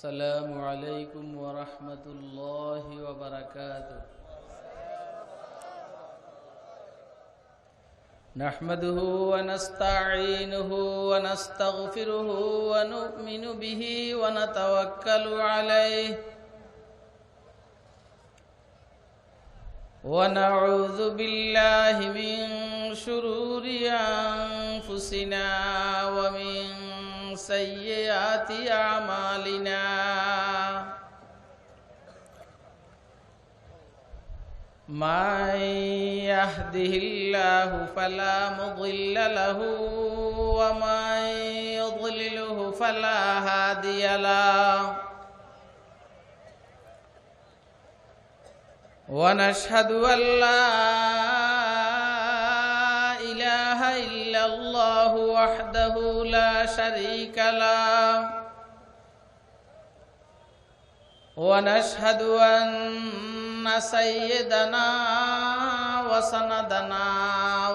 السلام عليكم ورحمة الله وبركاته. نحمده ونستعينه ونستغفره ونؤمن به ونتوكل عليه ونعوذ بالله من شرور أنفسنا ومن سيئات أعمالنا. من يهده الله فلا مضل له ومن يضلله فلا هادي له. ونشهد أن لا إله إلا الله وحده لا شريك له. ونشهد أن سيدنا وسندنا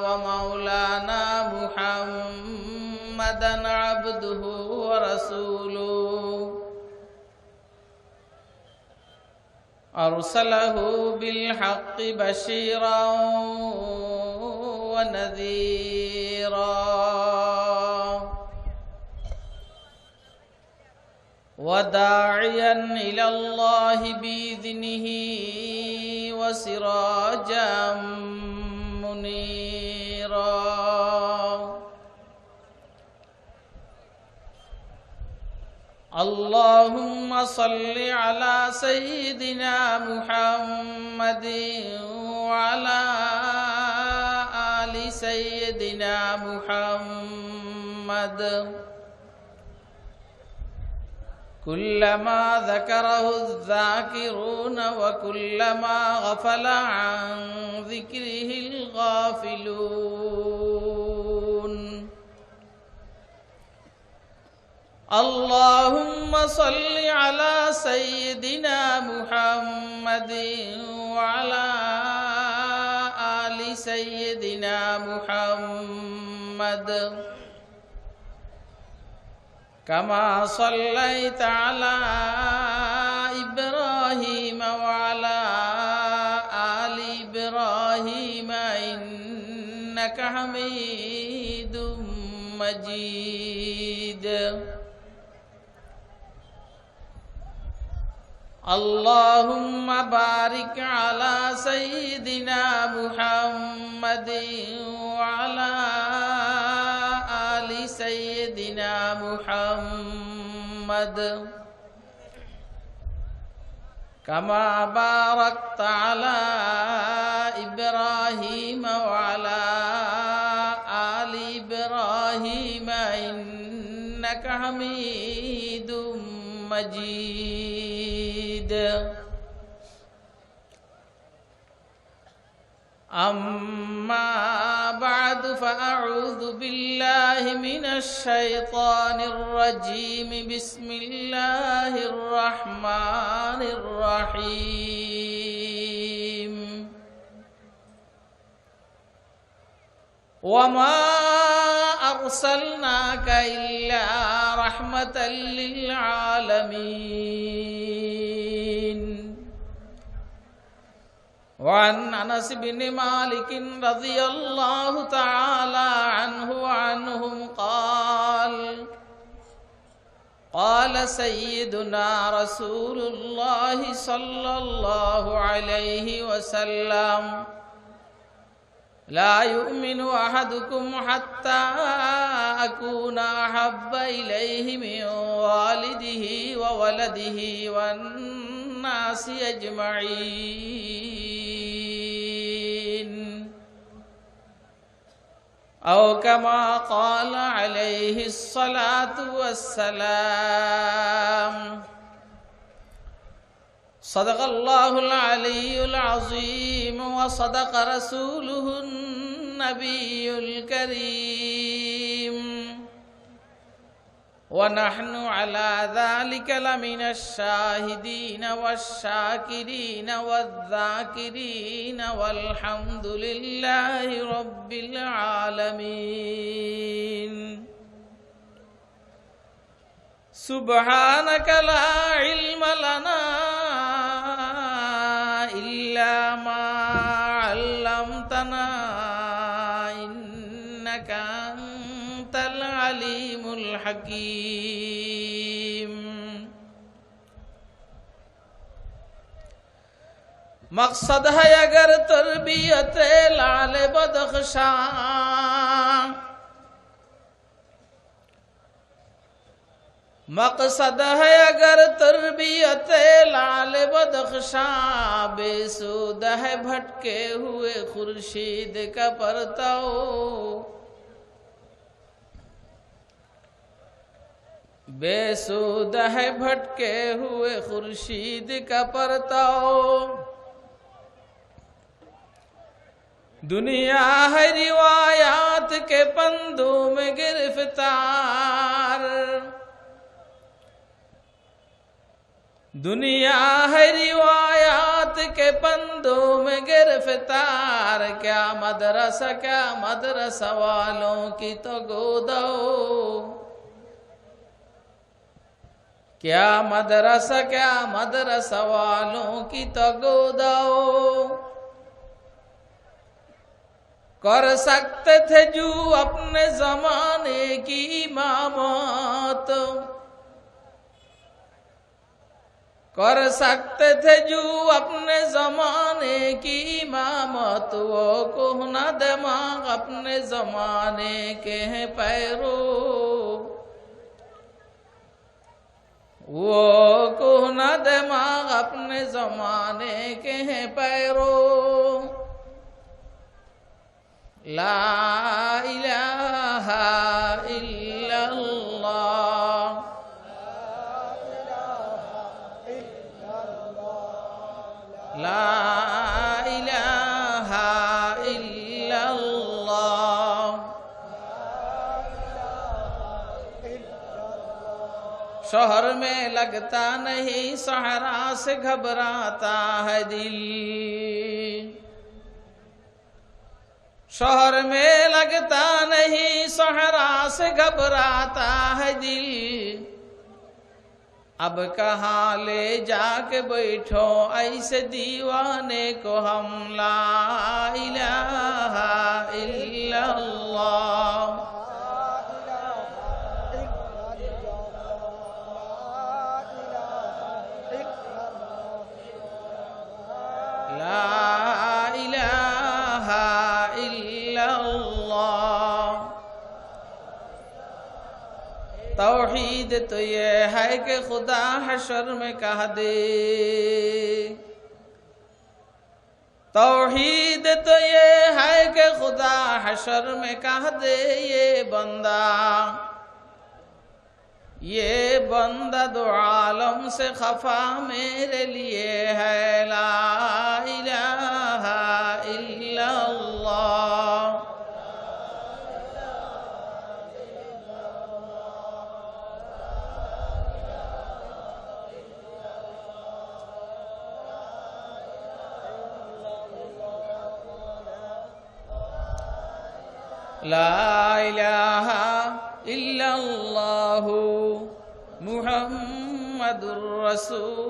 ومولانا محمدا عبده ورسوله أرسله بالحق بشيرا ونذيرا وداعيا إلى الله بإذنه وسراجا منيرا. اللهم صل على سيدنا محمد وعلى آل سيدنا محمد كلما ذكره الذاكرون وكلما غفل عن ذكره الغافلون. اللهم صل على سيدنا محمد وعلى آل سيدنا محمد كما صليت على إبراهيم وعلى آل إبراهيم إنك حميد مجيد. اللهم بارك على سيدنا محمد وعلى آل سيدنا محمد كما باركت على إبراهيم وعلى آل إبراهيم إنك حميد مجيد. أما بعد فأعوذ بالله من الشيطان الرجيم. بسم الله الرحمن الرحيم. وما أرسلناك إلا رحمة للعالمين. وعن أنس بن مالك رضي الله تعالى عنه وعنهم قال سيدنا رسول الله صلى الله عليه وسلم: لا يؤمن أحدكم حتى أكون أحب إليه من والده وولده والناس أجمعين، أو كما قال عليه الصلاة والسلام. صدق الله العلي العظيم وصدق رسوله النبي الكريم، ونحن على ذلك لمن الشاهدين والشاكرين والذاكرين والحمد لله رب العالمين. سبحانك لا हकीम। मकसद है अगर तरबियत लाल बदख्शां, मकसद है अगर तरबियत लाल बदख्शां, बेसुध है भटके हुए खुर्शीद का परताओ, बेसुध है भटके हुए खुर्शीद का परताओ। दुनिया है रिवायात के पंदों में गिरफ्तार, दुनिया है रिवायात के पंदों में गिरफ्तार। क्या मदरसा वालों की तो गोदो, क्या मदरसा वालों की तो गोदो। कर सकते थे जो अपने जमाने की इमामत, कर सकते थे जो अपने जमाने की इमामत। वो कोहना दिमाग अपने जमाने के हैं पैरो, वो कोहना दिमाग अपने जमाने के हैं पैरो। ला इलाहा इल्लल्लाह, ला इलाहा इल्लल्लाह। शहर में लगता नहीं सहरा से घबराता है दिल, शहर में लगता नहीं सहरा से घबराता है दिल। अब कहाँ ले जाके बैठो ऐसे दीवाने को हम, ला इलाहा इल्लल्लाह। ला इलाहा इल्लल्लाह। तौहीद तो ये है कि खुदा हशर में कह दे, तौहीद तो ये है कि खुदा हशर में कह दे, ये बंदा दो आलम से खफा मेरे लिए है। ला इलाहा इल्लल्लाह, ला इलाहा इल्लल्लाहु मुहम्मदुर रसूलुल्लाह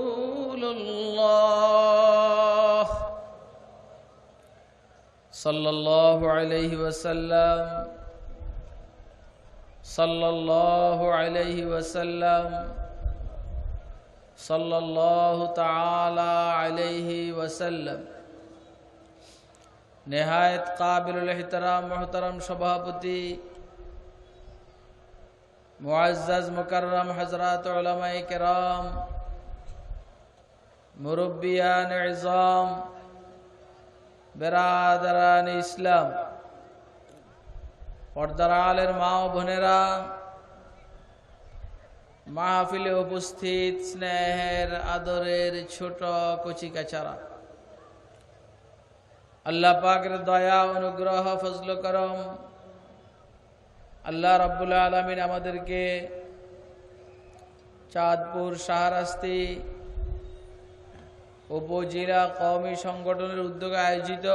सल्लल्लाहु अलैहि वसल्लम, सल्लल्लाहु अलैहि वसल्लम, सल्लल्लाहु ताला अलैहि वसल्लम। निहायत काबिल एहतराम मोहतरम सभापति, मुअज़्ज़ज़ मुकर्रम हज़रात उलमाए किराम, मुरब्बियान इज़ाम, बिरादरान इस्लाम, पर्दार आलेर मा ओ बोनेरा, माहफिले उपस्थित स्नेहेर आदरेर छोट कचिकाचारा, अल्लाह पाकेर दया अनुग्रह फजल करम, अल्लाह रब्बुल आलमीन आमादेरके चाँदपुर शाहरास्ती उपजिला कौमी संगठनेर उद्योगे आयोजित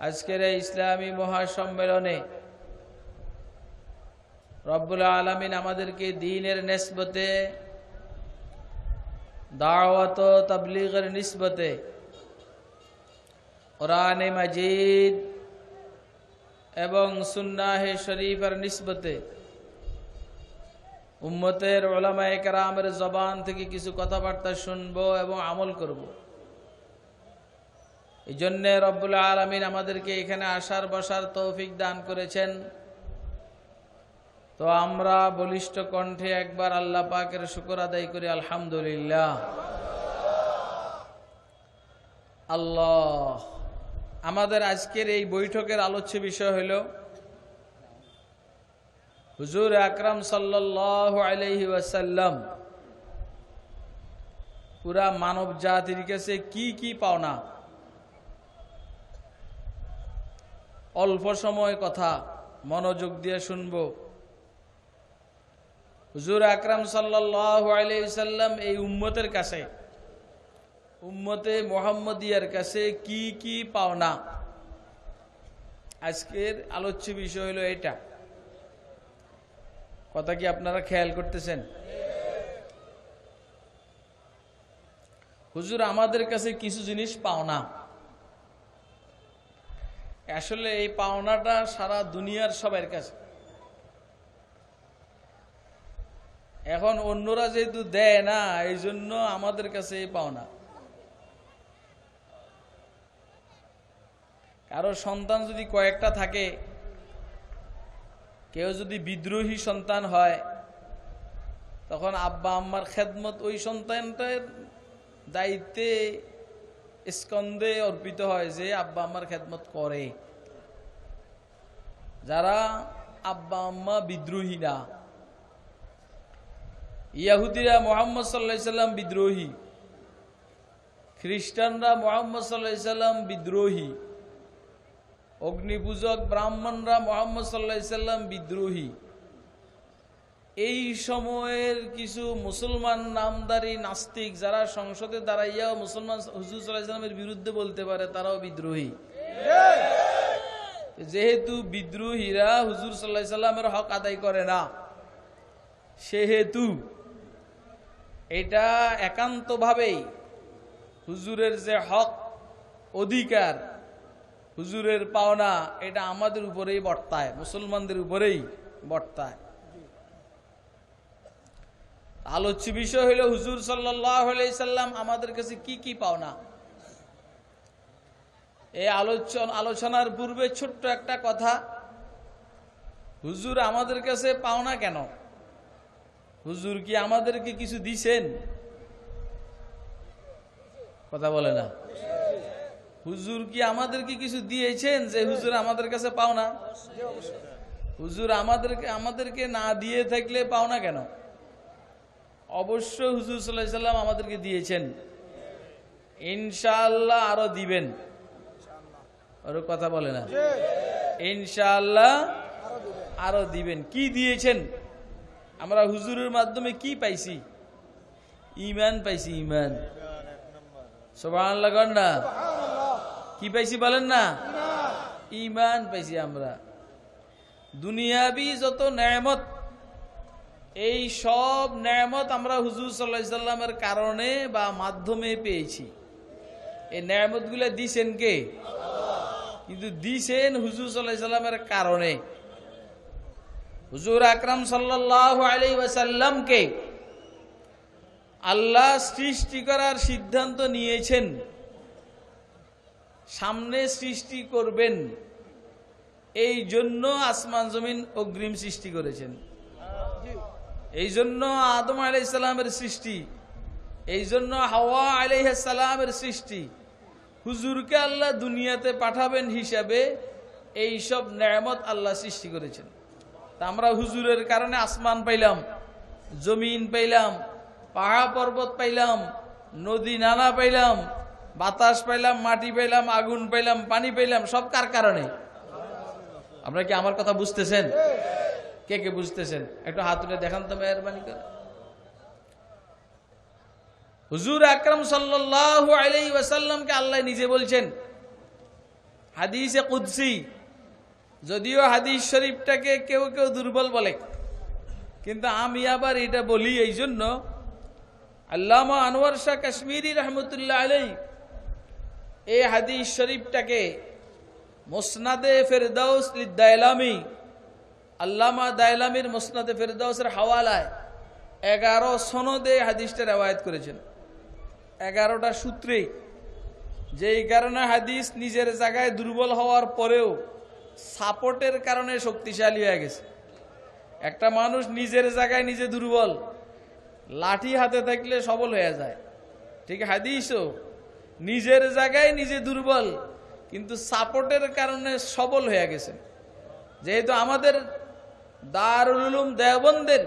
आजकेर इस्लामी महासम्मेलने रब्बुल आलमीन आमादेरके दीनेर निस्बते दावत ओ तबलीगेर निस्बते कुरान मजीद एवं सुन्नाह शरीफर निस्बते উম্মতের উলামায়ে কেরামের জবান থেকে কিছু কথাবার্তা শুনবো এবং আমল করব। এই জন্যে রব্বুল আলামিন আমাদেরকে এখানে আসার বসার তৌফিক দান করেছেন। তো আমরা বলিষ্ঠ কণ্ঠে একবার আল্লাহ পাকের শুকর আদায় করি, আলহামদুলিল্লাহ। আল্লাহ, আমাদের আজকের এই বৈঠকের আলোচ্য বিষয় হল হুজুর আকরাম সাল্লাল্লাহু আলাইহি ওয়াসাল্লাম পুরা মানব জাতির কাছে কি কি পাওনা। অল্প সময় কথা, মনোযোগ দিয়ে শুনবো। হুজুর আকরাম সাল্লাল্লাহু আলাইহি ওয়াসাল্লাম এই উম্মতের কাছে, উম্মতে মুহাম্মদিয়ার কাছে কি কি পাওনা। আজকের আলোচ্য বিষয় হলো এটা। কথা কি আপনারা খেয়াল করতেছেন? হুজুর আমাদের কাছে কিছু জিনিস পাওনা। আসলে এই পাওনাটা সারা দুনিয়ার সবার কাছে। এখন অন্যরা যেহেতু দেয় না, এই জন্য আমাদের কাছে এই পাওনা। কারো সন্তান যদি কয়েকটা থাকে, কেউ যদি বিদ্রোহী সন্তান হয়, তখন আব্বা আম্মার খেদমত ওই সন্তানটার দায়িত্বে স্কন্ধে অর্পিত হয়, যে আব্বা আম্মার খেদমত করে। যারা আব্বা আম্মা বিদ্রোহী না, ইয়াহুদিরা মুহাম্মদ সাল্লাল্লাহু আলাইহি সাল্লাম বিদ্রোহী, খ্রিস্টানরা মুহাম্মদ সাল্লাল্লাহু আলাইহি সাল্লাম বিদ্রোহী, অগ্নিপূজক ব্রাহ্মণরা মুহাম্মদ সাল্লাল্লাহু আলাইহি সাল্লাম বিদ্রোহী। এই সময়ের কিছু মুসলমান নামদারি নাস্তিক যারা সংসদে দাঁড়াইয়াও মুসলমান হুজুর সাল্লাল্লাহু আলাইহি সাল্লামের বিরুদ্ধে বলতে পারে, তারাও বিদ্রোহী। যেহেতু বিদ্রোহীরা হুজুর সাল্লাল্লাহু আলাইহি সাল্লামের হক আদায় করে না, সেহেতু এটা একান্তভাবেই হুজুরের যে হক অধিকার, হুজুরের পাওনা, এটা আমাদের উপরেই বর্তায়, মুসলমানদের উপরেই বর্তায়। আলোচ্য বিষয় হলো হুজুর সাল্লাল্লাহু আলাইহি সাল্লাম আমাদের কাছে কি কি পাওনা। এই আলোচনার পূর্বে ছোট্ট একটা কথা, হুজুর আমাদের কাছে পাওনা কেন? হুজুর কি আমাদেরকে কিছু দিছেন? কথা বলে না। হুজুর কি আমাদেরকে কিছু দিয়েছেন যে হুজুর আমাদের কাছে পাওনা? হুজুর আমাদেরকে না দিয়ে থাকলে পাওনা কেন? অবশ্য হুজুর সাল্লাল্লাহু আলাইহি সাল্লাম আমাদেরকে দিয়েছেন, ইনশাআল্লাহ আরো দিবেন। আর কথা বলে না, ইনশাআল্লাহ আরো দিবেন। কি দিয়েছেন? আমরা হুজুরের মাধ্যমে কি পাইছি? ঈমান পাইছি, ঈমান। সুবহানাল্লাহ গন্ডা কি পাইছি বলেন না? ঈমান পাইছি আমরা। দুনিয়াবি যত নেয়ামত, এই সব নেয়ামত আমরা হুজুর সাল্লাল্লাহু আলাইহি সাল্লামের কারণে বা মাধ্যমে পেয়েছি। এই নেয়ামতগুলো দিছেন কে? কিন্তু দিছেন হুজুর সাল্লাল্লাহু আলাইহি সাল্লামের কারণে। হুজুর আকরাম সাল্লাল্লাহু আলাইহি ওয়াসাল্লামকে আল্লাহ সৃষ্টি করার সিদ্ধান্ত নিয়েছেন, সামনে সৃষ্টি করবেন, এই জন্য আসমান জমিন অগ্রিম সৃষ্টি করেছেন। এই জন্য আদম আলাইহিস সালামের সৃষ্টি, এই জন্য হাওয়া আলাইহিস সালামের সৃষ্টি। হুজুরকে আল্লাহ দুনিয়াতে পাঠাবেন হিসাবে এই সব নেয়ামত আল্লাহ সৃষ্টি করেছেন। তা আমরা হুজুরের কারণে আসমান পাইলাম, জমিন পাইলাম, পাহাড় পর্বত পাইলাম, নদী নালা পাইলাম, বাতাস পাইলাম, মাটি পাইলাম, আগুন পাইলাম, পানি পাইলাম। সব কার কারণে? আপনারা কি আমার কথা বুঝতেছেন? কে কে বুঝতেছেন একটু হাত তুলে দেখান তো মেহেরবানি করে। হুজুর আকরাম সাল্লাল্লাহু আলাইহি ওয়াসাল্লামকে আল্লাহ নিজে বলছেন হাদিসে কুদসি, যদিও হাদিস শরীফটাকে কেউ কেউ দুর্বল বলে, কিন্তু আমি আবার এটা বলি এই জন্য, আল্লামা আনোয়ার শাহ কাশ্মীরি রহমতুল্লাহ আলাইহি এই হাদিস শরীফটাকে মুসনাদে ফেরদাউস লিদ-দাইলামি, আল্লামা দাইলামির মুসনাদে ফেরদাউসের হাওয়ালায় 11 সনদে হাদিসটা রিওয়ায়াত করেছেন, 11টা সূত্রে। যেই কারণে হাদিস নিজের জায়গায় দুর্বল হওয়ার পরেও সাপোর্টের কারণে শক্তিশালী হয়ে গেছে। একটা মানুষ নিজের জায়গায় নিজে দুর্বল, লাঠি হাতে থাকলে সবল হয়ে যায়। ঠিক হাদিসও নিজের জায়গায় নিজে দুর্বল, কিন্তু সাপোর্টের কারণে সবল হয়ে গেছে। যেহেতু আমাদের দারুল উলুম দেওবন্দের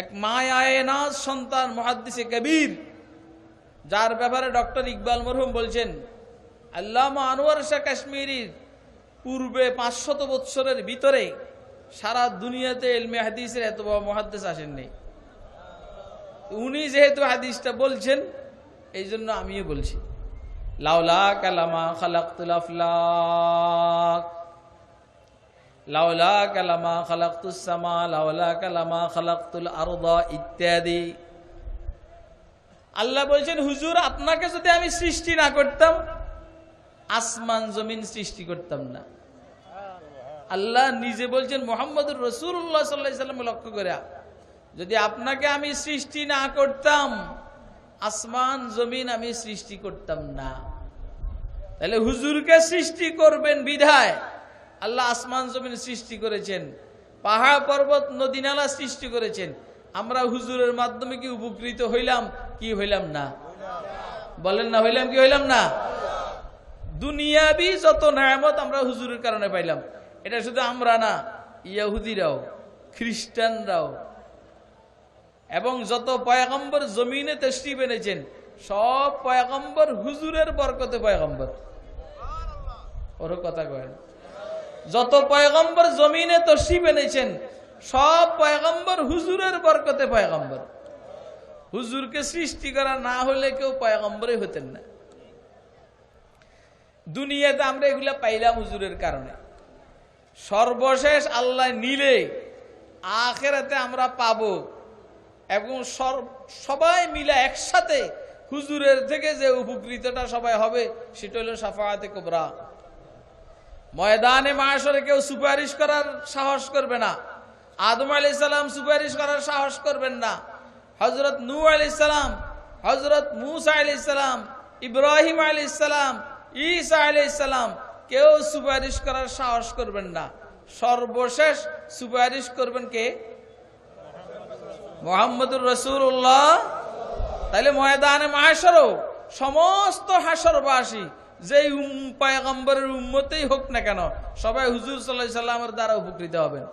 এক মায়ায়েনাজ সন্তান মুহাদ্দিসে কবির, যার ব্যাপারে ডক্টর ইকবাল মরহুম বলছেন, আল্লামা আনোয়ার শাহ কাশ্মীরির পূর্বে 500 বৎসরের ভিতরে সারা দুনিয়াতে ইলমে হাদিসের এত বড় মুহাদ্দিস আসেননি। উনি যেহেতু হাদিসটা বলছেন, এই জন্য আমিও বলছি, লাউলা কালামা খালাকতুল আফলাক, লাউলা কালামা খালাকতুস সামা, লাউলা কালামা খালাকতুল আরদা ইত্যাদি। আল্লাহ বলছেন, হুজুর আপনাকে যদি আমি সৃষ্টি না করতাম, আসমান জমিন সৃষ্টি করতাম না। আল্লাহ নিজে বলছেন মুহাম্মদুর রাসূলুল্লাহ সাল্লাল্লাহু আলাইহি ওয়াসাল্লাম লক্ষ্য করে, যদি আপনাকে আমি সৃষ্টি না করতাম, আসমান জমিন আমি সৃষ্টি করতাম না। তাহলে হুজুরকে সৃষ্টি করবেন বিধায় আল্লাহ আসমান জমিন সৃষ্টি করেছেন, পাহাড় পর্বত নদী নালা সৃষ্টি করেছেন। আমরা হুজুরের মাধ্যমে কি উপকৃত হইলাম কি হইলাম না? বলেন না, হইলাম কি হইলাম না? দুনিয়াবি যত নেয়ামত আমরা হুজুরের কারণে পাইলাম। এটা শুধু আমরা না, ইহুদিরাও, খ্রিস্টানরাও এবং যত পয়গম্বর জমিনে তাশরীফ এনেছেন, সব পয়গম্বর হুজুরের বরকতে পয়গম্বর। ওর কথা কয় না। যত পয়গম্বর জমিনে তাশরীফ এনেছেন, সব পয়গম্বর হুজুরের বরকতে পয়গম্বর। হুজুরকে সৃষ্টি করা না হলে কেউ পয়গম্বরই হতেন না। দুনিয়াতে আমরা এগুলা পাইলাম হুজুরের কারণে। সর্বশেষ আল্লাহ নিলে আখিরাতে আমরা পাবো, এবং সবাই মিলে একসাথে হুজুরের থেকে যে উপকৃতটা সবাই হবে, সেটা হলো শাফাআতে কুবরা। ময়দানে মাশরে কেউ সুপারিশ করার সাহস করবে না। আদম আলাইহিস সালাম সুপারিশ করার সাহস করবেন না। হযরত নূহ আলাইহিস সালাম, হযরত মূসা আলাইহিস সালাম, ইব্রাহিম আলাইহিস সালাম, ঈসা আলাইহিস সালাম কেউ সুপারিশ করার সাহস করবেন না। সর্বশেষ সুপারিশ করবেন কে? মুহাম্মদুর রাসূলুল্লাহ। তাইলে ময়দানে মাহশরও সমস্ত হাসরবাসী যেই পয়গম্বরের উম্মতেই হোক না কেন, সবাই হুজুর সাল্লাল্লাহু আলাইহি সাল্লামের দ্বারা উপকৃত হবেন।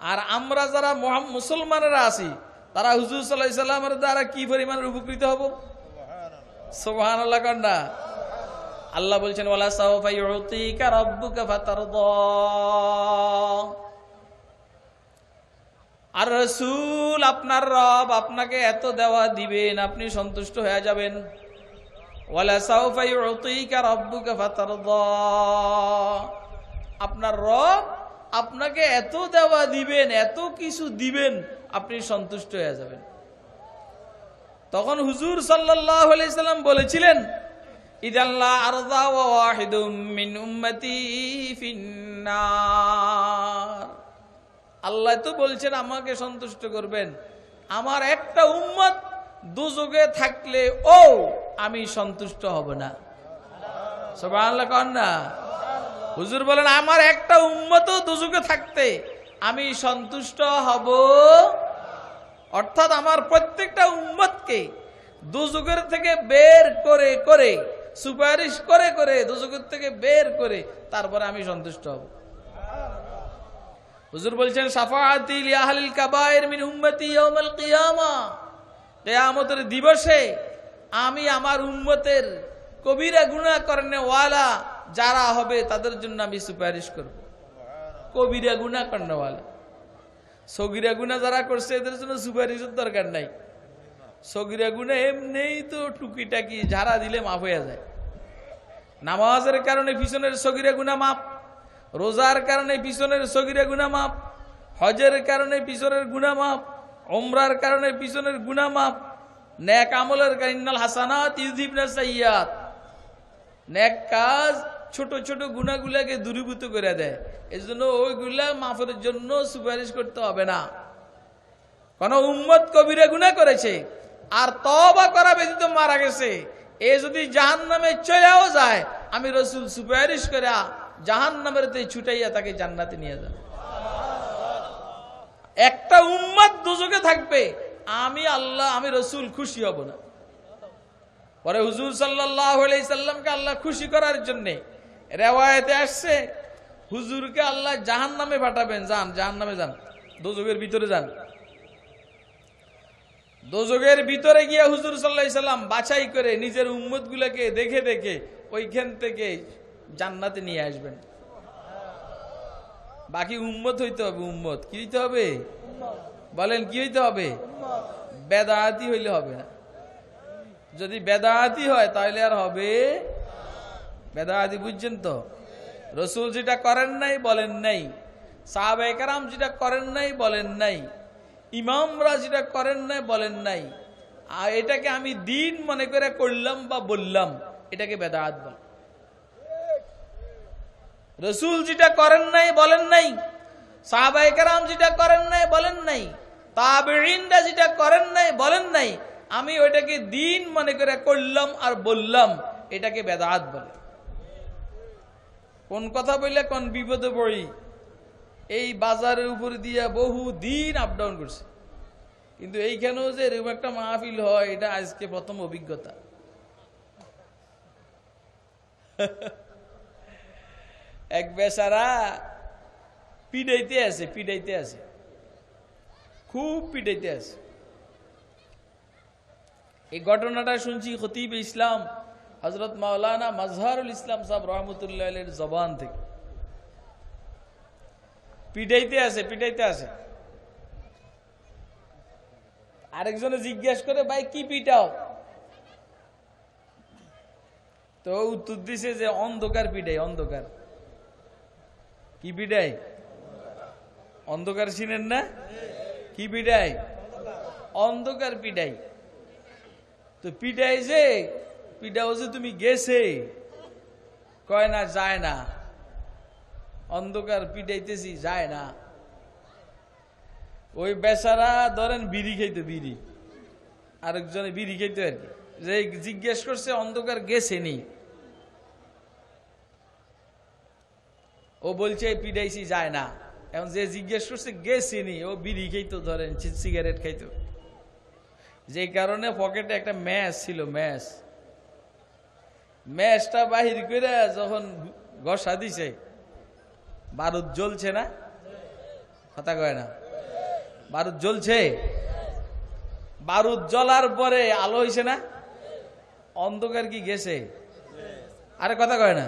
আর আমরা যারা মুসলমানেরা আছি, তারা হুজুর সাল্লাল্লাহু আলাইহি সাল্লামের দ্বারা কি পরিমাণের উপকৃত হব? সুবহানাল্লাহ কন্যা। আল্লাহ বলছেন, ওয়ালা সাওফা ইউতিকা রাব্বুকা ফাতারদা। আর রাসূল, আপনার রব আপনাকে এত দেওয়া দিবেন, আপনি সন্তুষ্ট হয়ে যাবেন। ওয়ালা সাওফা ইউতিকা রাব্বুকা ফাতারদা। আপনার রব আপনাকে এত দেওয়া দিবেন, এত কিছু দিবেন, আপনি সন্তুষ্ট হয়ে যাবেন। তখন হুজুর সাল্লাল্লাহু আলাইহি সাল্লাম বলেছিলেন, ইদাল্লা আরদা ওয়া ওয়াহিদুম মিন উম্মতি ফিন্নার। আল্লাহ তো বলছেন আমাকে সন্তুষ্ট করবেন, আমার একটা উম্মত দোজখে থাকলে ও আমি সন্তুষ্ট হব না। সুবহানাল্লাহ কন না। হুজুর বলেন, আমার একটা উম্মত দোজখে থাকতে আমি সন্তুষ্ট হব। অর্থাৎ আমার প্রত্যেকটা উম্মতকে দোজখের থেকে বের করে করে, সুপারিশ করে করে দোজখের থেকে বের করে তারপরে আমি সন্তুষ্ট হব। হুজুর বলছেন, শাফাআতি লি আহলিল কাবায়ের মিন উম্মতি ইয়াউমাল কিয়ামা। কিয়ামতের দিবসে আমি আমার উম্মতের কবিরা গুনাহ করনেওয়ালা যারা হবে তাদের জন্য আমি সুপারিশ করব। কবিরা গুনাহ করনেওয়ালা, সগীরা গুনাহ যারা করছে এদের জন্য সুপারিশের দরকার নাই। সগীরা গুনাহ এমনিই তো টুকিটাকি ঝাড়া দিলে মাফ হয়ে যায়। নামাজের কারণে পিছনের সগীরা গুনাহ মাফ, রোজার কারণে পিছনের সগীরা গুনাহ মাফ, হজের কারণে পিছনের গুনাহ মাফ, উমরার কারণে পিছনের গুনাহ মাফ, নেক আমলের কারণে ইন্নাল হাসানাত ইউযিবনা সাইয়্যাত। নেক কাজ ছোট ছোট গুনাহগুলোকে দূরীভূত করে দেয়। এজন্য ওইগুলা মাফের জন্য সুপারিশ করতে হবে না। কোন উম্মত কবিরা গুনাহ করেছে আর তওবা করা ব্যতীত মারা গেছে, এ যদি জাহান্নামে চলেও যায়, আমি রাসূল সুপারিশ করে জাহান্নামের তে ছুটাইয়া তাকে জান্নাতে নিয়ে যাব। একটা উম্মত দোজখে থাকবে, আমি আল্লাহ, আমি রাসূল খুশি হব না। পরে হুজুর সাল্লাল্লাহু আলাইহি সাল্লামকে আল্লাহ খুশি করার জন্য রিওয়ায়াতে আসছে, হুজুরকে আল্লাহ জাহান্নামে পাঠাবেন, যান জাহান্নামে যান, দোজখের ভিতরে যান। দোজখের ভিতরে গিয়ে হুজুর সাল্লাল্লাহু আলাইহি সাল্লাম বাছাই করে নিজের উম্মতগুলোকে দেখে দেখে ওইখান থেকে জান্নাতে নিয়ে আসবেন। বাকি উম্মত হইতে হবে। উম্মত কি হইতে হবে? বলেন কি হইতে হবে? বেদাতি হইলে হবে না। যদি বেদাতি হয় তাহলে আর হবে বেদাতি, বুঝছেন তো? রাসূল যেটা করেন নাই বলেন নাই, সাহাবায়ে কেরাম যেটা করেন নাই বলেন নাই, ইমামরা যেটা করেন নাই বলেন নাই, আর এটাকে আমি দিন মনে করে করলাম বা বললাম, এটাকে বেদাত বলে। রাসূল যেটা করেন নাই বলেন নাই, সাহাবায়ে কেরাম যেটা করেন নাই বলেন নাই, তাবেঈনরা যেটা করেন নাই বলেন নাই, আমি ওইটাকে দিন মনে করে করলাম আর বললাম, এটাকে বেদাত বলে। কোন কথা বললে কোন বিপদে পড়ি। এই বাজারের উপর দিয়া বহু দিন আপ ডাউন করছে, কিন্তু এইখানেও যে এরকম একটা মাহফিল হয়, এটা আজকে প্রথম অভিজ্ঞতা। এক বেচারা পিড়াইতে আছে, খুব পিড়াইতে আছে। এই ঘটনাটা শুনছি খতিব ইসলাম হযরত মাওলানা মাজহারুল ইসলাম সাহেব রহমতুল্লাহ আলাইহির জবান থেকে। পিড়াইতে আছে। আরেকজনে জিজ্ঞেস করে, ভাই কি পিটাও? তো উত্তর দিছে যে অন্ধকার পিটাই। অন্ধকার কি পিটাই? অন্ধকার চিনেন না? কি পিটাই? অন্ধকার পিটাই। তো পিটাই যে পিটাও যে তুমি গেছে, কয় না যায় না, অন্ধকার পিটাইতেছি যায় না। ওই বেচারা ধরেন বিড়ি খাইতো, বিড়ি, আরেকজনে বিড়ি খাইতো আর কি, যে জিজ্ঞেস করছে অন্ধকার গেছে নি, ও বলছে পিটাইছি যায় না। এখন যে জিজ্ঞেস করছে গেছে নি, ও বিড়ি খাইতো, ধরেন সিগারেট খাইতো। যে কারণে পকেটে একটা ম্যাচ ছিল, ম্যাচটা বাহির করে যখন ঘষা দিছে, বারুদ জ্বলছে না? কথা কয় না? বারুদ জ্বলছে। বারুদ জ্বলার পরে আলো হইছে না? অন্ধকার কি গেছে? আরে কথা কয় না?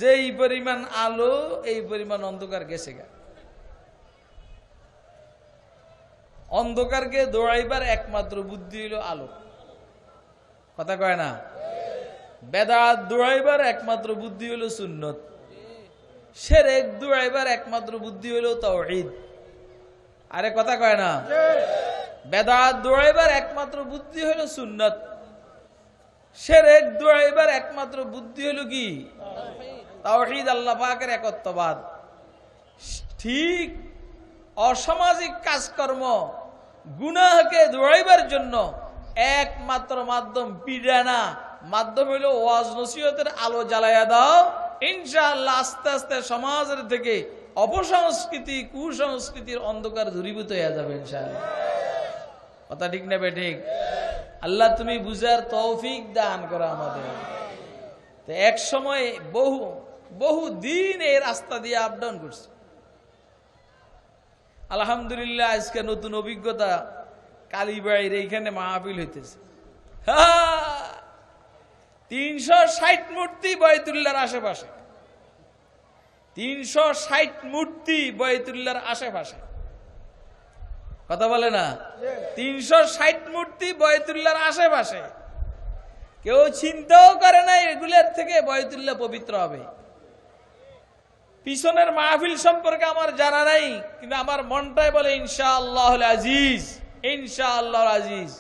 যেই পরিমাণ আলো এই পরিমাণ অন্ধকার গেছে গা। অন্ধকারকে দৌড়াইবার একমাত্র বুদ্ধি হইল আলো। কথা কয় না? বেদাত দৌড়াইবার একমাত্র বুদ্ধি হইল সুন্নত। শিরক দৌড়াইবার একমাত্র বুদ্ধি হইল তাওহীদ। আরে কথা কয় না? বেদাত দৌড়াইবার একমাত্র বুদ্ধি হইল সুন্নত। শিরক দৌড়াইবার একমাত্র বুদ্ধি হইল কি? তাওহীদ, আল্লাহ পাকের একত্ববাদ। ঠিক অসামাজিক কাজকর্ম, গুনাহকে দৌড়াইবার জন্য একমাত্র মাধ্যম পীড়া না, মাধ্যম হইল ওয়াজ নসিহতের আলো জ্বালাইয়া দাও। ইনশাআল্লাহ আস্তে আস্তে সমাজের থেকে অপসংস্কৃতি, কুসংস্কৃতির অন্ধকার দূরীভূত হয়ে যাবে ইনশাআল্লাহ। কথা ঠিক না বেঠিক? আল্লাহ তুমি বুঝার তৌফিক দান করো আমাদের। তো এক সময় বহু দিন এই রাস্তা দিয়ে আপ ডাউন করছে। আলহামদুলিল্লাহ আজকে নতুন অভিজ্ঞতা, কালীবাড়ির এইখানে মাহফিল হইতেছে। 360 মূর্তি বাইতুল্লাহর আশেপাশে, 360 মূর্তি বাইতুল্লাহর আশেপাশে। কথা বলে না? 360 মূর্তি বাইতুল্লাহর আশেপাশে। কেউ চিন্তাও করে না এগুলোর থেকে বাইতুল্লাহ পবিত্র হবে। পিছনের মাহফিল সম্পর্কে আমার জানা নাই, কিন্তু আমার মনটাই বলে ইনশাআল্লাহুল আজিজ, ইনশাআল্লাহুল আজিজ।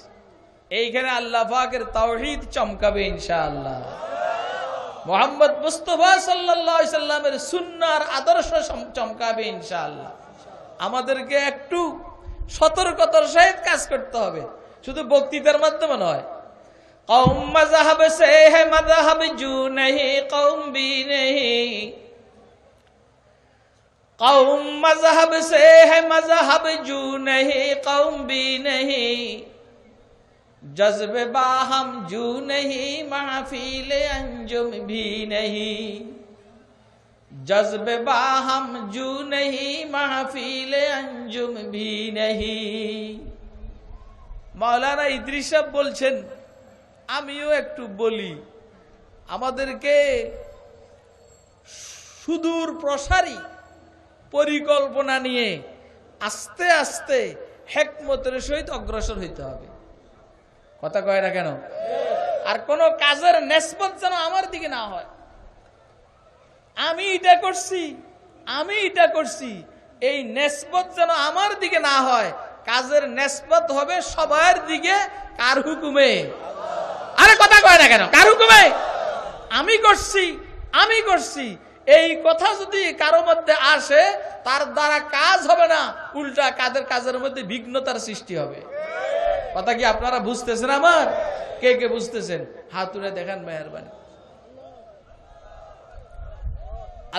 এইখানে আল্লাহ পাকের তাওহীদ চমকাবে ইনশাআল্লাহ। মুহাম্মদ মুস্তাফা সাল্লাল্লাহু আলাইহি সাল্লামের সুন্নাহর আদর্শ চমকাবে ইনশাআল্লাহ। আমাদেরকে একটু সতর্কতার সহিত কাজ করতে হবে, শুধু বক্তৃতার মাধ্যমে নয়। কওম মযহব সে হে মযহব জু नहीं কওম भी नहीं, কওম মযহব সে হে মযহব জু नहीं কওম भी नहीं, जज्बे बाहम जू नहीं महफिल अंजुम भी नहीं, जज्बे बाहम जू नहीं महफिल अंजुम भी नहीं। মাওলানা ইদ্রিস সাহেব বলছেন, আমিও একটু বলি, আমাদেরকে সুদূর প্রসারী পরিকল্পনা নিয়ে আস্তে আস্তে হিকমতের সহিত অগ্রসর হইতে হবে। কথা কয় না কেন? আর কোন কাজের নিসবত যেন আমার দিকে না হয়, আমি এটা করছি আমি এটা করছি, এই নিসবত যেন আমার দিকে না হয়। কাজের নিসবত হবে সবার দিকে। কার হুকুমে? আরে কথা কয় না কেন? কার হুকুমে? আমি করছি আমি করছি, এই কথা যদি কারো মধ্যে আসে তার দ্বারা কাজ হবে না, উল্টা কাজের মধ্যে বিঘ্নতার সৃষ্টি হবে। কথা কি আপনারা বুঝতেছেন? আমার কে কে বুঝতেছেন? হাত তুলে দেখান মেহেরবানি।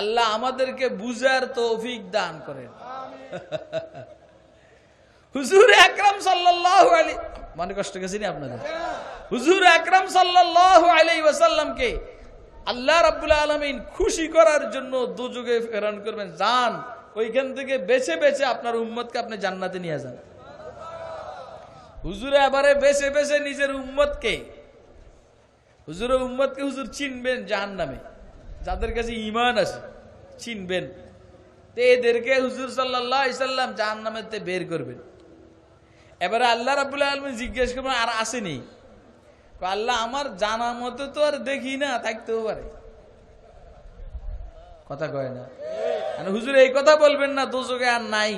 আল্লাহ আমাদেরকে বুঝার তৌফিক দান করেন। হুজুর আকরাম সাল্লাল্লাহু আলাইহি, মানে কষ্ট গেছে নি আপনাদের? হুজুর আকরাম সাল্লাল্লাহু আলাইহি ওয়াসাল্লামকে আল্লাহ রাব্বুল আলামিন খুশি করার জন্য দুযোগে প্রেরণ করবেন। যান ওইখান থেকে বেছে বেছে আপনার উম্মতকে আপনি জান্নাতে নিয়ে যান। হুজুরে এবারে বেছে বেছে নিজের উম্মতকে, হুজুরের উম্মতকে হুজুর চিনবেন জাহান্নামে, যাদের কাছে ঈমান আছে চিনবেন, তো এদেরকে হুজুর সাল্লাল্লাহু আলাইহি সাল্লাম জাহান্নামেতে বের করবেন। এবারে আল্লাহ রাব্বুল আলামিন জিজ্ঞেস করবেন, আর আসেনি? আল্লাহ আমার জানা মতো তো আর দেখি না, থাকতেও পারে। কথা কয় না? হুজুর এই কথা বলবেন না দোজখে আর নাই,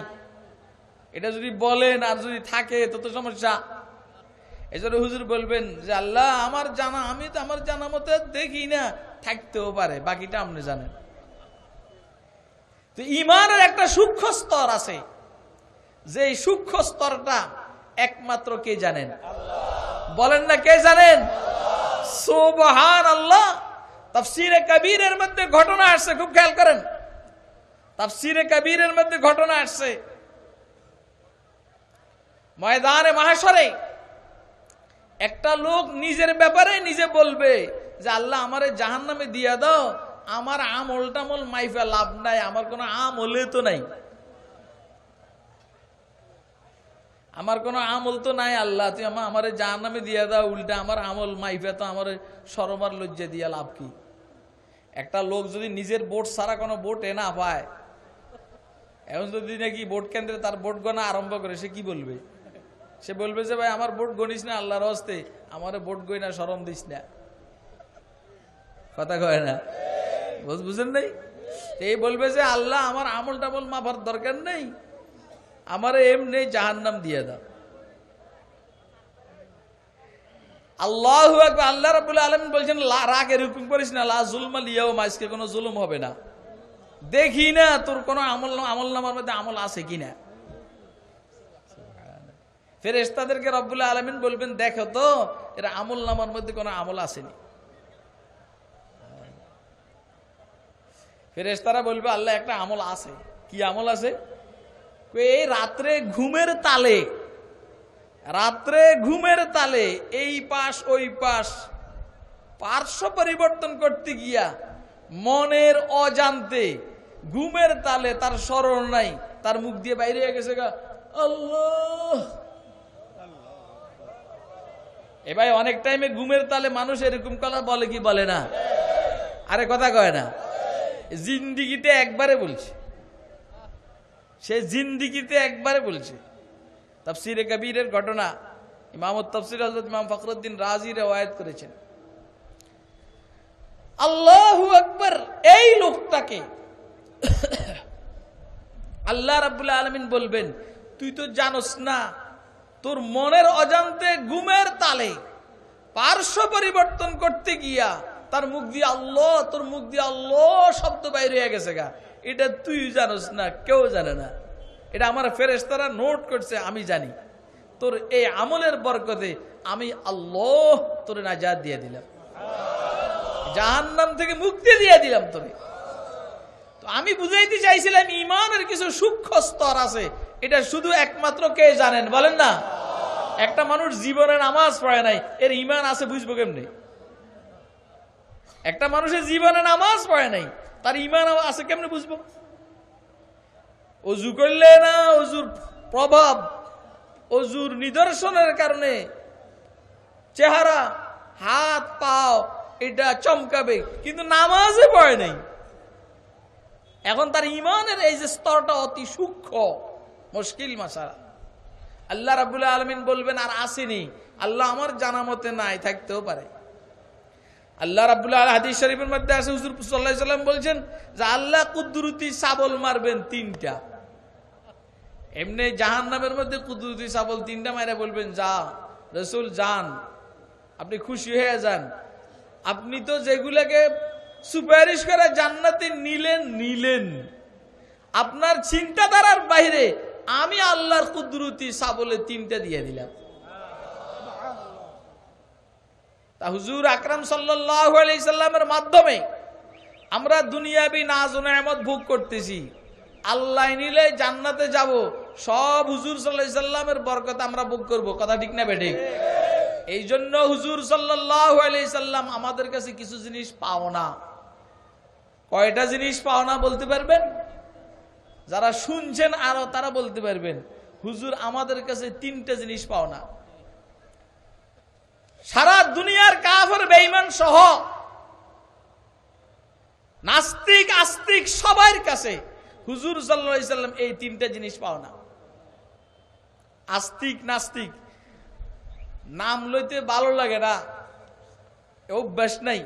এটা যদি বলেন আর যদি থাকে তত সমস্যা। এই জন্য হুজুর বলবেন যে আল্লাহ আমার জানা, আমি তো আমার জানা মতো দেখি না, থাকতেও পারে, বাকিটা আপনি জানেন। তো ঈমানের একটা সূক্ষ্ম স্তর আছে, যে সূক্ষ্ম স্তরটা একমাত্র কে জানেন? বলেন না কে জানেন? সুবহানাল্লাহ। তাফসীরে কবীরের মধ্যে ঘটনা আসছে, খুব খেয়াল করেন। তাফসীরে কবীরের মধ্যে ঘটনা আসছে, ময়দানে মাহশরে একটা লোক নিজের ব্যাপারে নিজে বলবে যে আল্লাহ আমারে জাহান্নামে দিয়া দাও, আমার আমল টামল মাইফা লাভ নাই, আমার কোনো আমলে তো নাই, আমার কোনো আমল তো নাই, আল্লাহ তুই আমারে জাহান্নামে দিয়া দাও, উল্টা আমার আমল মাইফা তো আমার শরম আর লজ্জা দিয়া লাভ কি? একটা লোক যদি নিজের ভোট ছাড়া কোনো ভোট না পায়, এখন যদি নাকি ভোট কেন্দ্রে তার ভোট গণা আরম্ভ করে, সে কি বলবে? সে বলবে যে ভাই আমার ভোট গণিস না, আল্লাহর হস্তে আমার ভোট গই না, শরম দিস না। কথা কয় না? বুঝেন নাই? এই বলবে যে আল্লাহ আমার আমল টামল মাফার দরকার নেই, আমার এমনি জাহান্নাম দিয়ে দাও। আল্লাহু আকবার। আল্লাহ রাব্বুল আলামিন বলছেন রাগ এরকম করিস না, লা যুলমা লিয়াউম, আজকে কোনো জুলুম হবে না, দেখি না তোর কোনো আমল নামার মধ্যে আমল আছে কিনা। ফেরেশতাদেরকে রব্বুল আলামিন বলবেন দেখো তো এর আমল নামার মধ্যে কোনো আমল আসেনি। ফেরেশতারা বলবে আল্লাহ একটা আমল আছে। কি আমল আছে? এই রাত্রে ঘুমের তালে এই পাশ ওই পাশ পার্শ্ব পরিবর্তন করতে গিয়া মনের অজান্তে ঘুমের তালে তার স্মরণ নাই, তার মুখ দিয়ে বাইরে হয়ে গেছে আল্লাহ। এ ভাই অনেক টাইমে ঘুমের তালে মানুষ এরকম কথা বলে কি বলে না? আরে কথা কয় না? জিন্দিগিতে একবারে বলছে, সে জিন্দিগিতে একবারে বলছে। তাফসীরে কবীরের ঘটনা ইমামুত তাফসীর হযরত ইমাম ফখরুদ্দিন রাজি রওয়ায়াত করেছেন। আল্লাহু আকবার। এই লোকটাকে আল্লাহ রাব্বুল আলামিন বলবেন তুই তো জানোস না, তোর মনের অজান্তে ঘুমের তালে পার্শ্ব পরিবর্তন করতে গিয়া তার মুখ দিয়ে আল্লাহ, তোর মুখ দিয়ে আল্লাহ শব্দ বাইরে হয়ে গেছে গা, এটা তুই জানোস না, কেউ জানে না। এটা আমার ফেরেশতারা নোট করছে, আমি জানি। তোর এই আমলের বরকতে আমি আল্লাহ তোরে নাজাত দিয়ে দিলাম, জাহান্নাম থেকে মুক্তি দিয়ে দিলাম তোরে। তো আমি বুঝাইতে চাইছিলাম ঈমানের কিছু সূক্ষ্ম স্তর আছে, এটা শুধু একমাত্র কে জানেন বলেন না? একটা মানুষ জীবনে নামাজ পড়ে নাই, এর ঈমান আছে বুঝবো কেমনে? একটা মানুষের জীবনে নামাজ পড়ে নাই, তার ঈমান আছে কেমনে বুঝবো? অজু করলে না অজুর প্রভাব, অজুর নিদর্শনের কারণে চেহারা, হাত, পাও এটা চমকাবে, কিন্তু নামাজে পড়ে নাই। এখন তার ঈমানের এই যে স্তরটা অতি সূক্ষ্ম, মুশকিল মাসালা। আল্লাহ রাব্বুল আলামিন বলবেন আর আসেনি, আল্লাহ আমার জানা মতে নাই, থাকতেও পারে। আল্লাহ রাব্বুল আলামিন হাদিস শরীফের মধ্যে আছে, হুজুর সাল্লাল্লাহু আলাইহি সাল্লাম বলছেন যে আল্লাহ কুদরতি শাবল মারবেন 3টা। এমনি জাহান্নামের মধ্যে কুদরতি শাবল 3টা মাইরা বলবেন, যা রাসূল যান, আপনি খুশি হয়ে যান, আপনি তো যেগুলাকে সুপারিশ করে জান্নাতে নিলেন, আপনার চিন্তাধারার বাইরে আমি আল্লাহর কুদরতি শাবলে 3টা দিয়ে দিলাম। তা হুজুর আকরাম সাল্লাল্লাহু আলাইহি সাল্লামের মাধ্যমে আমরা দুনিয়াবি নাজ ও নেয়ামত ভোগ করতেছি, আল্লাহ নিলে জান্নাতে যাব, সব হুজুর সাল্লাল্লাহু আলাইহি সাল্লামের বরকত আমরা ভোগ করব। কথা ঠিক না বেঠিক? এই জন্য হুজুর সাল্লাল্লাহু আলাইহি সাল্লাম আমাদের কাছে কিছু জিনিস পাও না। কয়টা জিনিস পাও না বলতে পারবেন? যারা শুনছেন আরো তারা বলতে পারবেন। হুজুর আমাদের কাছে 3টা জিনিস পাও না। সারা দুনিয়ার কাফের বেঈমান সহ নাস্তিক আস্তিক সবার কাছে হুজুর সাল্লাল্লাহু আলাইহি সাল্লাম এই 3টা জিনিস পাও না। আস্তিক নাস্তিক নাম লইতে ভালো লাগে না, অভ্যাস নাই,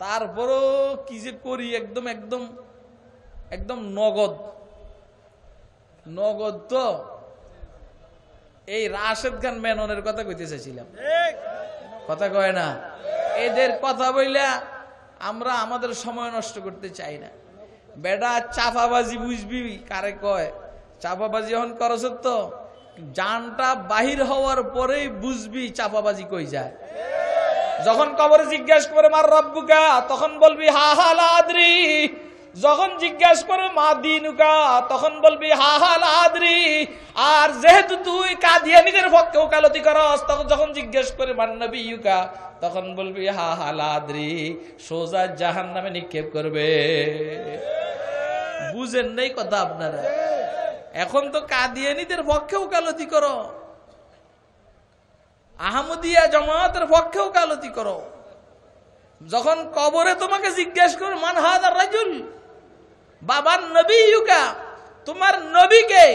তারপরও কি যে করি, একদম একদম একদম নগদ। তো এই রাশেদ খান মেননের কথা কইতে চাইছিলাম, কথা কয় না? এদের কথা বইলা আমরা আমাদের সময় নষ্ট করতে চাই না। বেডা চাপাবাজি বুঝবি কারে কয়? চাপাবাজি এখন করছ তো, জানটা বাহির হওয়ার পরেই বুঝবি চাপাবাজি কই যায়। যখন কবরে জিজ্ঞাসা করে মার রব্বুকা, তখন বলবি হা হা লা আদরি। যখন জিজ্ঞাসা করে মা দিনুকা, তখন বলবি হা হা লা আদরি। আর যেহেতু তুই কাদিয়ানীদের পক্ষে ওকালতি করস, তখন যখন জিজ্ঞেস করে মান নবিয়ুকা, তখন বলবি হা হা লা আদরি। সোজা জাহান্নামে নিক্ষেপ করবে। বুঝেন নাই কথা আপনারা? এখন তো কাদিয়ানীদের পক্ষে ওকালতি করো, আহমদিয়া জামাতের পক্ষে ওকালতি করো। যখন কবরে তোমাকে জিজ্ঞাসা করে মান হাযার রাজুল, বাবার নবিয়ুকা, তোমার নবীকে,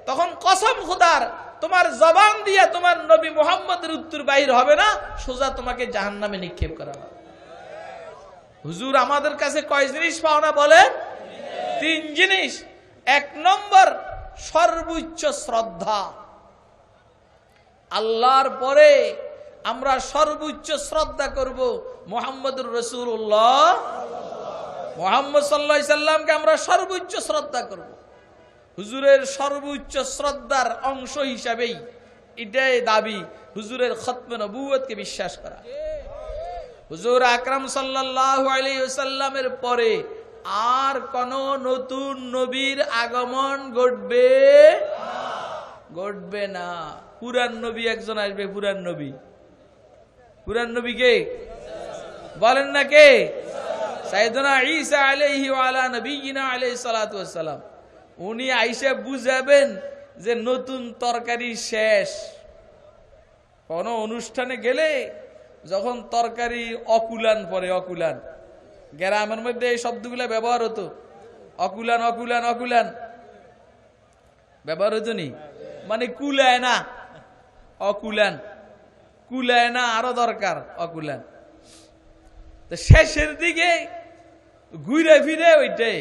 তখন কসম খোদার তোমার জবান দিয়ে তোমার নবী মুহাম্মদের উত্তর বাহির হবে না, সোজা তোমাকে জাহান্নামে নিক্ষেপ করা হবে। হুজুর আমাদের কাছে কয় জিনিস পাও না বলেন? 3 জিনিস। 1 নম্বর সর্বোচ্চ শ্রদ্ধা। আল্লাহর পরে আমরা সর্বোচ্চ শ্রদ্ধা করব মুহাম্মদুর রাসূলুল্লাহ, মুহাম্মদ সাল্লাল্লাহু আলাইহি সাল্লামকে আমরা সর্বোচ্চ শ্রদ্ধা করব। হুজুরের সর্বোচ্চ শ্রদ্ধার অংশ হিসাবেই এটাই দাবি হুজুরের খতমে নবুয়তকে বিশ্বাস করা। হুজুর আকরাম সাল্লাল্লাহু আলাইহি ওয়াসাল্লামের পরে আর কোন নতুন নবীর আগমন ঘটবে না। পুরান নবী একজন আসবে। পুরান নবী কে বলেন না? কে? সাইয়েদনা ঈসা আলাইহি ওয়া আলা নবিয়িনা আলাইহিস সালাতু ওয়াস সালাম। উনি আইসা বুঝাবেন যে নতুন তরকারি শেষ। কোন অনুষ্ঠানে গেলে যখন তরকারি অকুলান পরে, অকুলান, গ্রামের মধ্যে এই শব্দগুলা ব্যবহার হতো, অকুলান অকুলান অকুলান ব্যবহার হতো নি, মানে কুলায় না, কুলায় না, আরো দরকার অকুলান। তো শেষের দিকে ঘুরে ফিরে ওইটাই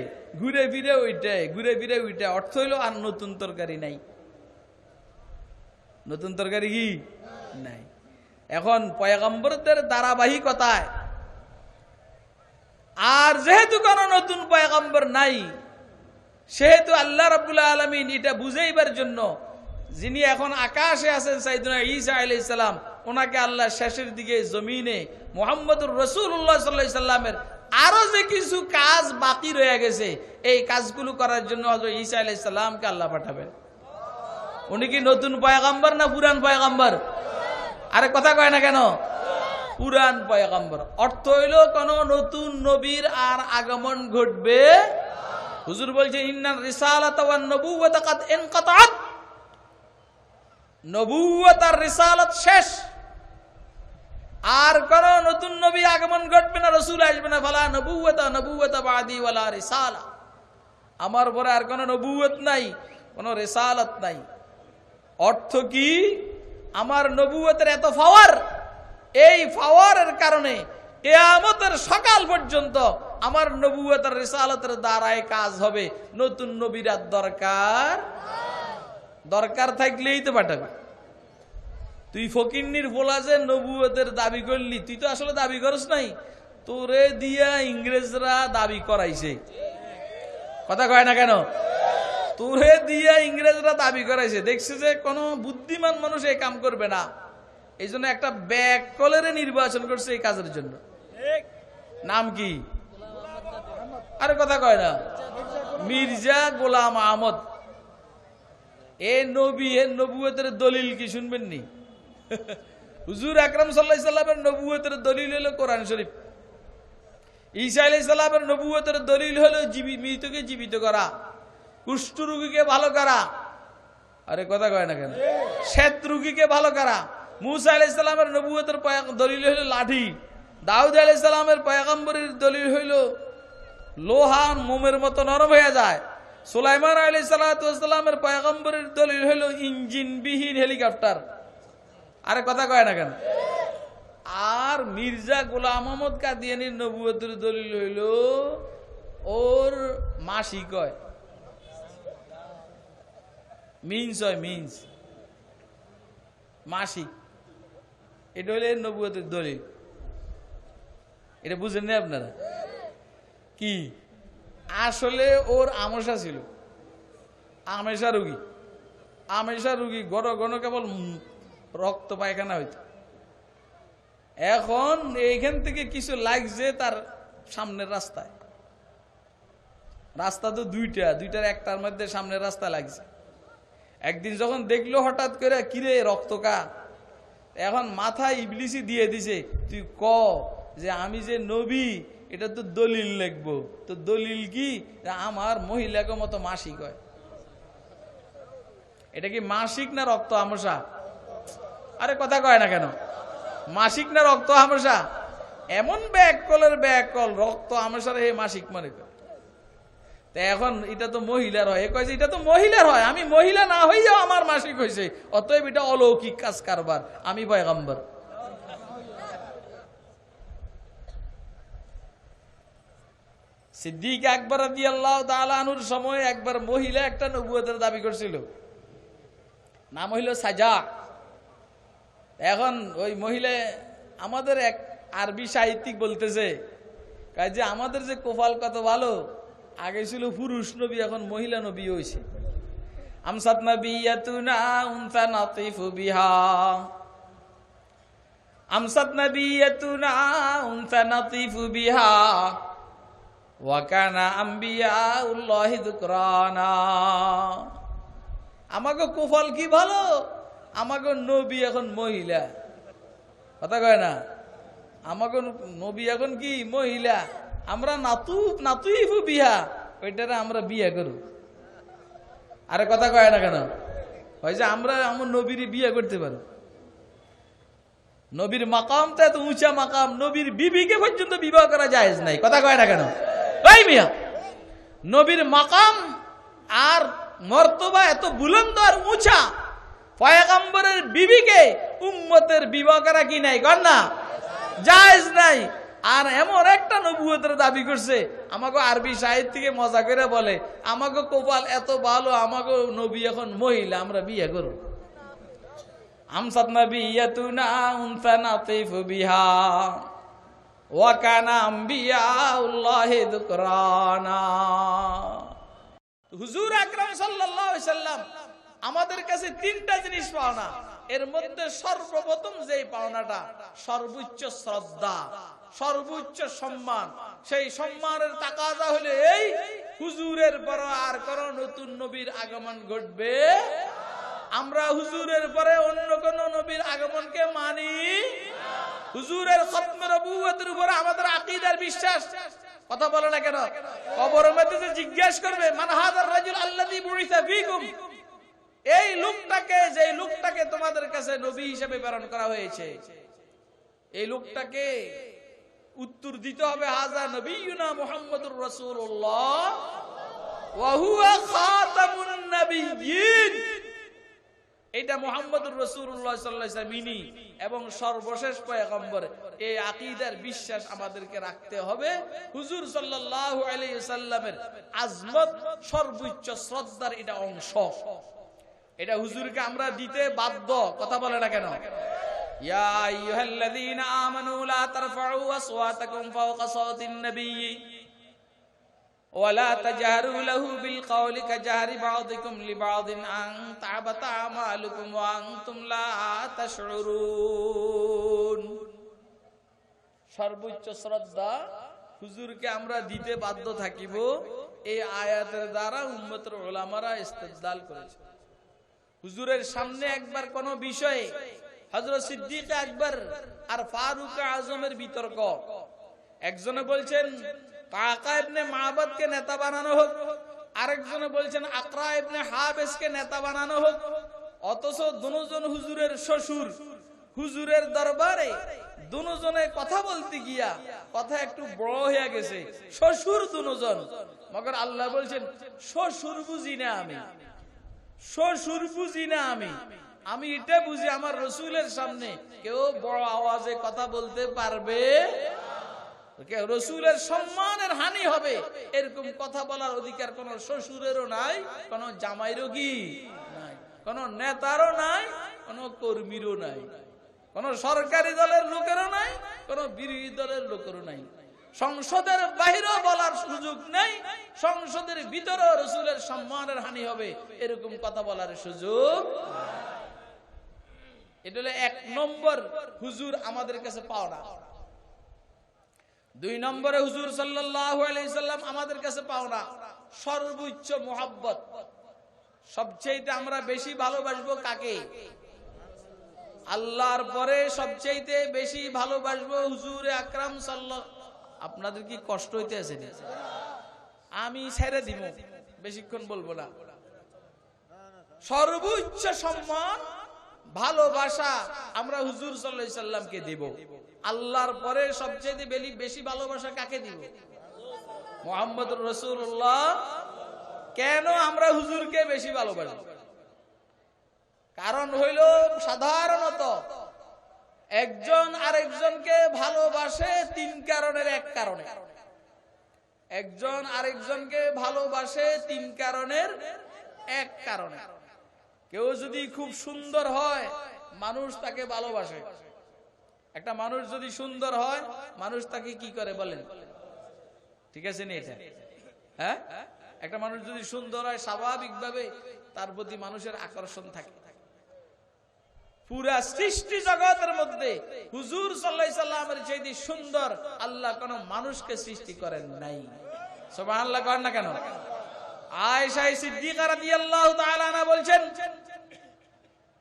অর্থ হইল আর নতুন তরকারি নাই। নতুন তরকারি কি নাই। এখন পয়গম্বরদের ধারাবাহিকতায় আর যেহেতু কোন নতুন পয়গম্বর নাই, সেহেতু আল্লাহ রাব্বুল আলামিন এটা বুঝাইবার জন্য যিনি এখন আকাশে আছেন সাইয়েদনা ঈসা আলাইহিস সালাম, ওনাকে আল্লাহ শেষের দিকে জমিনে মুহাম্মদুর রাসূলুল্লাহ সাল্লাল্লাহু আলাইহি সাল্লামের আরো যে কিছু কাজ বাকি রয়ে গেছে, এই কাজগুলো করার জন্য হযরত ঈসা আলাইহিস সালামকে আল্লাহ পাঠাবেন। উনি কি নতুন পয়গম্বর না পুরান পয়গম্বর? আরে কথা কয় না কেন? পুরান পয়গম্বর। অর্থ হইল কোন নতুন নবীর আর আগমন ঘটবে। হুজুর বলছে ইন্নার রিসালাত ওয়ান নবুওয়াত কাদ ইনকাতাত, নবুওয়াত আর রিসালাত শেষ, আর কোন নতুন নবী আগমন ঘটবে না, রাসূল আসবে না। ফালা নবুওয়াত বাদি ওয়ালা রিসালা, আমার পরে আর কোন নবুওয়াত নাই, কোন রিসালাত নাই। অর্থ কি? আমার নবুওয়াতের এত পাওয়ার, এই পাওয়ারের কারণে কিয়ামতের সকাল পর্যন্ত আমার নবুওয়াতের রিসালাতের দ্বারাই কাজ হবে। নতুন নবীর দরকার থাকলেই তো পাঠাবে। তুই ফকিন্নির বলা যে নবুওয়াতের দাবি করলি, তুই তো আসলে দাবি করস নাই, তোরে দিয়া ইংরেজরা দাবি করাইছে। কথা কয় না কেন? তোরে দিয়া ইংরেজরা দাবি করাইছে। দেখছে যে কোন বুদ্ধিমান মানুষ এই কাম করবে না, এই জন্য একটা ব্যাক কলের নির্বাচন করছে এই কাজের জন্য। নাম কি? আরে কথা কয় না? মির্জা গোলাম আহমদ। এ নবী, এর নবুয়তের দলিল কি শুনবেন নি? হুজুর আকরাম সাল্লাল্লাহু আলাইহি সাল্লামের নবুয়তের দলিল হলো কোরআন শরীফ। ঈসা আলাইহিস সালামের নবুয়তের দলিল হলো মৃতকে জীবিত করা, কুষ্ঠ রোগীকে ভালো করা। আরে কথা কয় না কেন? শ্বেত রোগীকে ভালো করা। মুসা আলাইহিস সালামের নবুয়তের দলিল হলো লাঠি। দাউদ আলাইহিস সালামের পয়গম্বরের দলিল হইল লোহা মোমের মতো নরম হয়ে যায়। সুলাইমান আলাইহিস সালামের পয়গম্বরের দলিল হইল ইঞ্জিনবিহীন হেলিকপ্টার। আরে কথা কয় না কেন? আর মির্জা গোলাম আহমদ কাদিয়ানীর নবুয়তের দলিল হইল ওর মাসিক হয়, মিন্স হয়, মিন্স মাসিক। এটা হইলে নবুয়তের দলিল। এটা বুঝেন না আপনারা? কি আসলে ওর আমসা ছিল, আমেশা রুগী। আমেশা রুগী ঘন ঘন কেবল রক্ত পায়খানা হইত। এখন এইখান থেকে কিছু লাগছে তার সামনের রাস্তায়। রাস্তা তো দুইটার একটার মধ্যে সামনের রাস্তা লাগছে। একদিন যখন দেখলো হঠাৎ করে, কিরে রক্ত কা, এখন মাথায় ইবলিসি দিয়ে দিছে, তুই ক যে আমি যে নবী, এটা তো দলিল লিখবো। তো দলিল কি? আমার মহিলাকে মতো মাসিক হয়। এটা কি মাসিক না রক্ত আমসা? আরে কথা কয় না কেন? মাসিক না রক্ত আমসা? এমন ব্যাককলের ব্যাককল, রক্ত আমসার হে মাসিক মনে করে। তা এখন এটা তো মহিলার হয়, কয়েছে এটা তো মহিলার হয়, আমি মহিলা না হইয়াও আমার মাসিক হয়েছে, অতএব এটা অলৌকিক কাজ কারবার, আমি পয়গম্বর। সিদ্দিক আকবর রাদিয়াল্লাহু তাআলা আনহুর সময় একবার মহিলা একটা নবুয়তের দাবি করছিল, নাম হইল সাজা। এখন ওই মহিলা, আমাদের এক আরবি সাহিত্যিক বলতেছে যে আমাদের যে কোফাল কত ভালো, আগে ছিল পুরুষ নবী, এখন মহিলা নবী হইছে। আমসাত নবিয়াতুনা উনসা নাতিফু বিহা, আমসাত নবিয়াতুনা উনসা নাতিফু বিহা ওয়া কানা আম্বিয়াউল্লাহি যুকরানা। আমাকে কোফাল কি ভালো, আমাকে নবী এখন মহিলা। কথা কয় না? আমাকে নবী এখন কি মহিলা, আমরা নাতুইফু বিহা, ওইটারে আমরা বিয়ে করু। আরে কথা কয় না কেন? হয় যে আমরা আমার নবীর বিয়ে করতে পারো। নবীর মাকামটা এত উঁচা মাকাম, নবীর বিবিকে পর্যন্ত বিবাহ করা জায়েজ নাই। কথা কয় না কেন? এই মিয়া, নবীর মাকাম আর মর্তবা এত বুলন্দ আর উঁচা, পয়গম্বরের বিবিকে উম্মতের বিবাহ করা কি নাই? কর না, জায়েজ নাই। আর এমন একটা নবুয়তের দাবি করছে, আমাকে আরবি সাহিত্যিকে মজা করে বলে, আমাকে কপাল এত ভালো, আমাকে নবী এখন মহিলা, আমরা বিয়ে করব। আমসাত নবিয়াতুনা উনসা নাতিফু বিহা ওয়া কানা আম্বিয়াউল্লাহি যুকরানা। হুজুর আকরাম সাল্লাল্লাহু আলাইহি সাল্লাম আমাদের কাছে তিনটা জিনিস পাওনা, এর মধ্যে সর্বপ্রথম যেই পাওনাটা সর্বোচ্চ শ্রদ্ধা, সর্বোচ্চ সম্মান। সেই সম্মানের তাকাজা হলে এই হুজুরের পর আর কোন নতুন নবীর আগমন ঘটবে। আমরা হুজুরের পরে অন্য কোন নবীর আগমনকে মানি। হুজুরের খতমে নবুয়তের উপরে আমাদের আকীদার বিশ্বাস। কথা বলে না কেন? কবরের মধ্যে যে জিজ্ঞাসা করবে মান হাযার রাজুল আল্লাযী বুইসা ফীকুম, এই লোকটাকে, যে লোকটাকে তোমাদের কাছে নবী হিসেবে প্রেরণ করা হয়েছে, এই লোকটাকে উত্তর দিতে হবে হাযা নবিয়ুনা মুহাম্মাদুর রাসূলুল্লাহ ওয়া হুয়া খাতামুন নাবিয়্যিন। এটা মুহাম্মদুর রাসূলুল্লাহ সাল্লাল্লাহু আলাইহি ওয়াসাল্লাম এবং সর্বশেষ পয়গম্বর। এই আকীদার বিশ্বাস আমাদেরকে রাখতে হবে। হুজুর সাল্লাল্লাহু আলাইহি ওয়াসাল্লামের আজমত, সর্বোচ্চ শ্রদ্ধার এটা অংশ। এটা হুজুরকে আমরা দিতে বাধ্য। কথা বলে না কেন? ইয়া আইয়ুহাল্লাযীনা আমানু লা তারফাউ আসওয়াতাকুম ফাওকা সাওতিন নাবিয়্যি ওয়া লা তাজহারু লাহু বিল কওলি কাজহারি বা'দিকুম লিবা'দিন আন তা'বাতা আমালুকুম ওয়া আনতুম লা তাশউরুন। সর্বোচ্চ শ্রদ্ধা হুজুরকে আমরা দিতে বাধ্য থাকিব। এই আয়াতের দ্বারা উম্মতের উলামারা ইস্তেদলাল করেছে। হুজুরের সামনে একবার কোন বিষয়ে হযরত সিদ্দিক আকবর আর ফারুক আজমের বিতর্ক। একজনে বলছেন কাকা ইবনে মাবাদকে নেতা বানানো হোক, আরেকজনে বলছেন আকরা ইবনে হাবিসকে নেতা বানানো হোক। অথচ দুজন হুজুরের শ্বশুর, হুজুরের দরবারে দুজনে কথা বলতে গিয়া কথা একটু বড় হয়ে গেছে। শ্বশুর দুজন, মগর আল্লাহ বলছেন শ্বশুর বুঝি না আমি, শ্বশুর বুঝি না আমি, আমি এটা বুঝি আমার রসুলের সামনে কেউ বড় আওয়াজে কথা বলতে পারবে, রসুলের সম্মানের হানি হবে, এরকম কথা বলার অধিকার কোন শ্বশুরেরও নাই, কোন জামাইরও কি নাই, কোন নেতারও নাই, কোন কর্মীরও নাই, কোন সরকারি দলের লোকেরও নাই, কোন বিরোধী দলের লোকেরও নাই। সংসদের বাহিরেও বলার সুযোগ নেই, সংসদের ভিতরেও রসুলের সম্মানের হানি হবে এরকম কথা বলার সুযোগ। এটা হলো এক নম্বর হুজুর আমাদের কাছে পাওনা। দুই নম্বরে হুজুর সাল্লাল্লাহু আলাইহি সাল্লাম আমাদের কাছে পাওনা সর্বোচ্চ মুহাব্বত। সবচেয়ে আমরা বেশি ভালোবাসবো কাকে? আল্লাহর পরে সবচেয়ে বেশি ভালোবাসবো হুজুরে আকরাম সাল্লাল্লাহু। আপনাদের কি কষ্ট হইতে আছে? আমি ছেড়ে দিব, বেশিক্ষণ বলবো না। সর্বোচ্চ সম্মান, ভালোবাসা আমরা হুজুর সাল্লাল্লাহু আলাইহি সাল্লামকে দেব। আল্লাহর পরে সবচেয়ে বেশি ভালোবাসা কাকে দিব? মুহাম্মদুর রাসূলুল্লাহ। কেন আমরা হুজুরকে বেশি ভালোবাসি? কারণ হইল সাধারণত একজন আরেকজনকে ভালোবাসে তিন কারণের এক কারণে। একজন আরেকজনকে ভালোবাসে তিন কারণের এক কারণে। কেউ যদি খুব সুন্দর হয় মানুষ তাকে ভালোবাসে। একটা মানুষ যদি সুন্দর হয় মানুষ তাকে কি করে বলেন? ঠিক আছে নি এটা? হ্যাঁ, একটা মানুষ যদি সুন্দর হয় স্বাভাবিকভাবে তার প্রতি মানুষের আকর্ষণ থাকে। পুরা সৃষ্টি জগতের মধ্যে হুজুর সাল্লাল্লাহু আলাইহি সাল্লামের চেয়ে সুন্দর আল্লাহ কোন মানুষকে সৃষ্টি করেন নাই। সুবহানাল্লাহ করেন না কেন? আয়েশা সিদ্দিকা রাদিয়াল্লাহু তাআলা আনহা বলছেন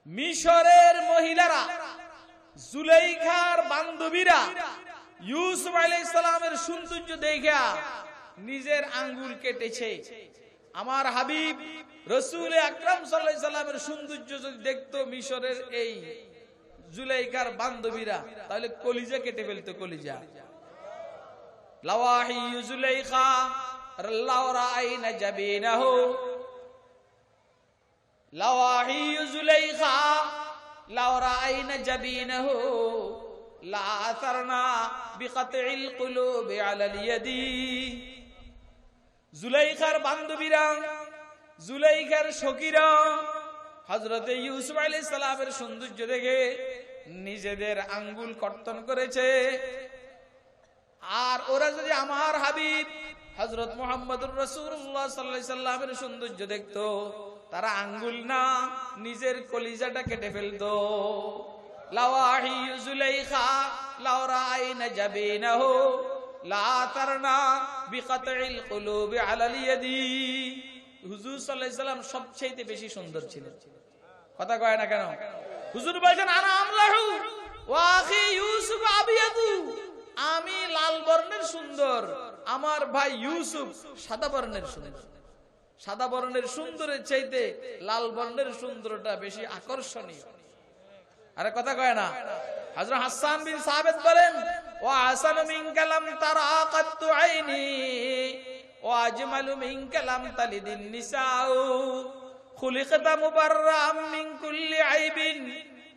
মিশরের মহিলারা, জুলাইখার বান্ধবীরা ইউসুফ আলাইহিস সালামের সৌন্দর্য দেখা নিজের আঙ্গুল কেটেছে। আমার হাবিব রাসূল আকরাম সাল্লাল্লাহু আলাইহি সাল্লামের সৌন্দর্য যদি দেখতো মিশরের এই জুলাইখার বান্ধবীরা, তাহলে কলিজা কেটে ফেলতো, কলিজা। লাওয়াহি জুলাইখা লাউ রাআইনা জাবিনাহু, লাওয়াহি জুলাইখা লাউ রাআইনা জাবিনাহু লা আসারনা বিকাতিল কুলুবি আলাল ইয়াদি। জুলাইখার বান্ধবীরা, জুলাইখার সখীরা হযরত ইউসুফ আলাইহিস সালামের সৌন্দর্য দেখে নিজেদের আঙ্গুল কর্তন করেছে। আর ওরা যদি আমার হাবিব হযরত মুহাম্মদুর রাসূলুল্লাহ সাল্লাল্লাহু আলাইহি সাল্লামের সৌন্দর্য দেখতো, তারা আঙ্গুল না নিজের কলিজাটা কেটে ফেলতো। লাওয়াহি যুলাইখা লাও রাআইনা জাবিনাহু লা তারনা বিকাতইল কুলুবি আলাল ইয়াদি। হুজুর সাল্লাল্লাহু আলাইহি সাল্লাম সবচেয়ে বেশি সুন্দর ছিলেন। কথা কয় না কেন? হুজুর বলেন আনা আমলাহু ওয়া আখি ইউসুফ আবিয়াদু, আমি লাল বর্ণের সুন্দর, আমার ভাই ইউসুফ সাদা বর্ণের সুন্দর। সাদা বর্ণের সুন্দরের চাইতে লাল বর্ণের সুন্দরটা বেশি আকর্ষণীয়। আরে কথা কয় না? হযরত হাসান বিন সাবিত বলেন ওয়া আসানু মিন কালাম তারাকাতু আইনি ওয়া আজমালু মিন কালাম তালিদিন নিসাউ খুলিকতা মুবাররাম মিন কুল্লি আইবিন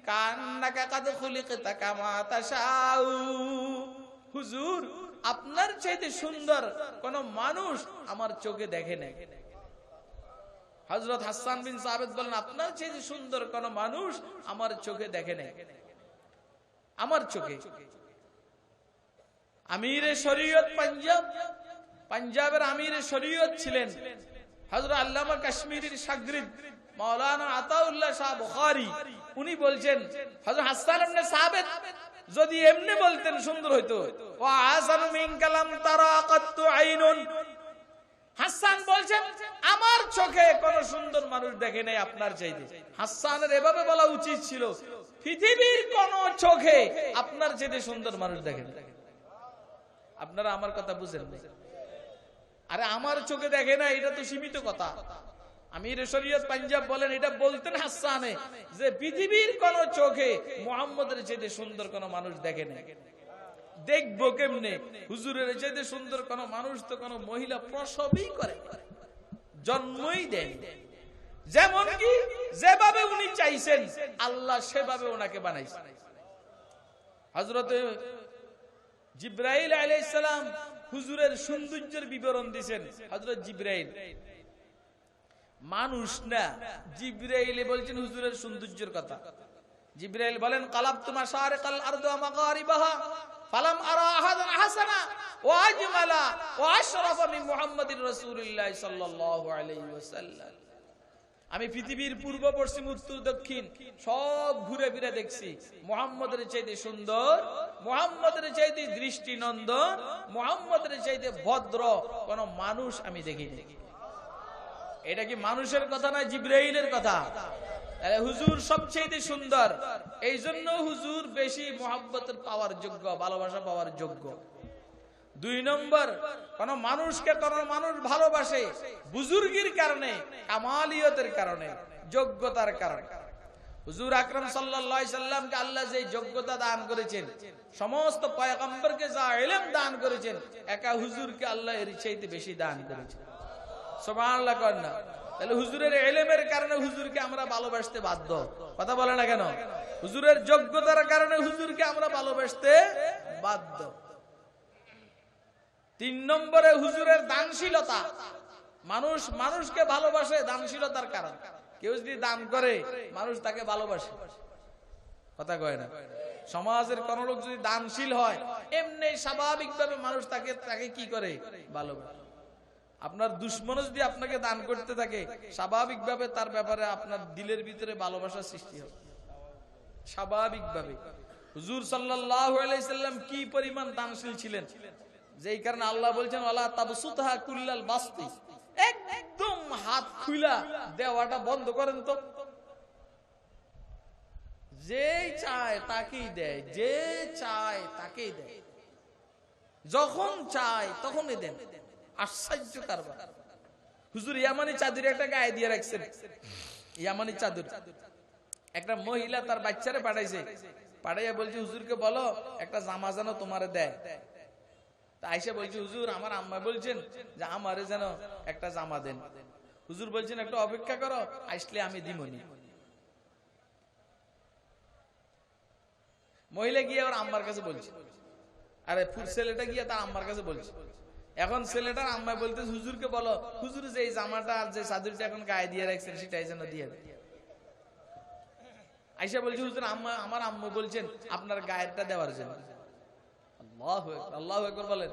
কান্নাকা কাদ খুলিকতা কামা তাশাউ। হুজুর, আপনার চাইতে সুন্দর কোন মানুষ আমার চোখে দেখে নাই। হযরত হাসান বিন সাবিত বলেন আপনার চাইতে সুন্দর কোন মানুষ আমার চোখে দেখে নাই। আমার চোখে আমিরে শরীয়ত পাঞ্জাবের আমিরে শরীয়ত ছিলেন হযরত আল্লামা কাশ্মীরির শাগরিদ মাওলানা আতাউল্লাহ শাহ বুখারী। উনি বলছেন হযরত হাসান ইবনে সাবিত যদি এমনি বলতেন সুন্দর হইতো। ওয়া আসানু মিন কালাম তারাকাতু আইনুন, হাসান বলছেন আমার চোখে কোন সুন্দর মানুষ দেখে নাই আপনার চাইতে। হাসানের এভাবে বলা উচিত ছিল পৃথিবীর কোন চোখে আপনার চাইতে সুন্দর মানুষ দেখে নাই। আপনারা আমার কথা বুঝেন? আরে আমার চোখে দেখে না, এটা তো সীমিত কথা। আমির শরীয়ত পাঞ্জাব বলেন এটা বলতেন হাসানে যে পৃথিবীর কোন চোখে মুহাম্মদের চাইতে সুন্দর কোন মানুষ দেখে নাই। দেখবো কেমনে? হুজুরের চাইতে সুন্দর কোন মানুষ তো কোন মহিলা প্রসবই করে, জন্মই দেয়। যেমন কি যেভাবে উনি চাইছেন আল্লাহ সেভাবে ওনাকে বানাইছেন। হযরত জিবরাইল আলাইহিস সালাম হুজুরের সৌন্দর্যের বিবরণ দিয়েছেন। হযরত জিবরাইল মানুষ না, জিবরাইল বলছেন হুজুরের সৌন্দর্যের কথা। জিবরাইল বলেন কালাবতু মাশারিকাল আরদি ওয়া মাগারিবাহা ফালাম আরা আহাদান আহসানা ওয়া আজমালা ওয়া আশরাফা মিন মুহাম্মাদির রাসূলিল্লাহ সাল্লাল্লাহু আলাইহি ওয়াসাল্লাম। আমি পৃথিবীর পূর্ব পশ্চিম উত্তর দক্ষিণ সব ঘুরে ফিরে দেখছি, মুহাম্মদের চাইতে সুন্দর, মুহাম্মদের চাইতে দৃষ্টিনন্দন, মুহাম্মদের চাইতে ভদ্র কোন মানুষ আমি দেখিনি। এটা কি মানুষের কথা না জিবরাইলের কথা? তাহলে হুজুর সবচেয়ে সুন্দর, এই জন্য হুজুর বেশি মুহাব্বতের পাওয়ার যোগ্য, ভালোবাসা পাওয়ার যোগ্য। 2 নম্বর, কোন মানুষকে কোন মানুষ ভালোবাসে বুজুর্গির কারণে, কামালিয়তের কারণে, যোগ্যতার কারণে। হুজুর আকরাম সাল্লাল্লাহু আলাইহি সাল্লামকে আল্লাহ যে যোগ্যতা দান করেছেন, সমস্ত পয়গম্বরকে যা ইলম দান করেছেন, একা হুজুরকে আল্লাহ এর চাইতে বেশি দান করেছেন। সুবহানাল্লাহ করেন না? তাহলে হুজুরের ইলমের কারণে হুজুরকে আমরা ভালোবাসতে বাধ্য। কথা বলে না কেন? হুজুরের যোগ্যতার কারণে হুজুরকে আমরা ভালোবাসতে বাধ্য। 3 নম্বরে হুজুরের দানশীলতা। মানুষ মানুষকে ভালোবাসে দানশীলতার কারণে। কেউ যদি দান করে মানুষ তাকে ভালোবাসে। কথা কয় না? সমাজের কোন লোক যদি দানশীল হয় এমনি স্বাভাবিকভাবে মানুষ তাকে কি করে? ভালোবাসে। আপনার দুশমন যদি আপনাকে দান করতে থাকে স্বাভাবিকভাবে তার ব্যাপারে আপনার দিলের ভিতরে ভালোবাসার সৃষ্টি হবে স্বাভাবিকভাবে। হুজুর সাল্লাল্লাহু আলাইহি সাল্লাম কি পরিমাণ দানশীল ছিলেন, যেই কারণে আল্লাহ বলছেন ওয়ালা তাবসুতহা কুল্লাল বাসতি, একদম হাত খুইলা দেওয়াটা বন্ধ করেন তো। যে চায় তাকেই দেয়, যে চায় তাকেই দেয়, যখন চায় তখনই দেন। আশ্চর্য কারবার। হুজুর ইয়ামানি চাদর একটা গায়ে দিয়ে রাখছেন, ইয়ামানি চাদর। একটা মহিলা তার বাচ্চারে পাঠাইছে, পাঠাইয়া বলছে হুজুরকে বলো একটা জামা যেন তোমারে দেয়। তা আইসা বলছে হুজুর আমার আম্মা বলছেন যে আমারে যেন একটা জামা দেন। হুজুর বলছেন একটু অপেক্ষা করো, আসলে আমি দিমনি। মহিলা গিয়ে ওর আম্মার কাছে বলছে, আরে ছেলেটা গিয়ে তার আম্মার কাছে বলছে। এখন ছেলেটার আম্মা বলতে হুজুরকে বলো হুজুর যে এই জামাটা আর যে চাদরটা এখন গায়ে দিয়ে রাখছেন সেটাই যেন দিয়ে দেয়। আইসা বলছে হুজুর আমার আম্মু বলছেন আপনার গায়েরটা দেওয়ার জন্য। আল্লাহু আকবার, আল্লাহু আকবার বলেন।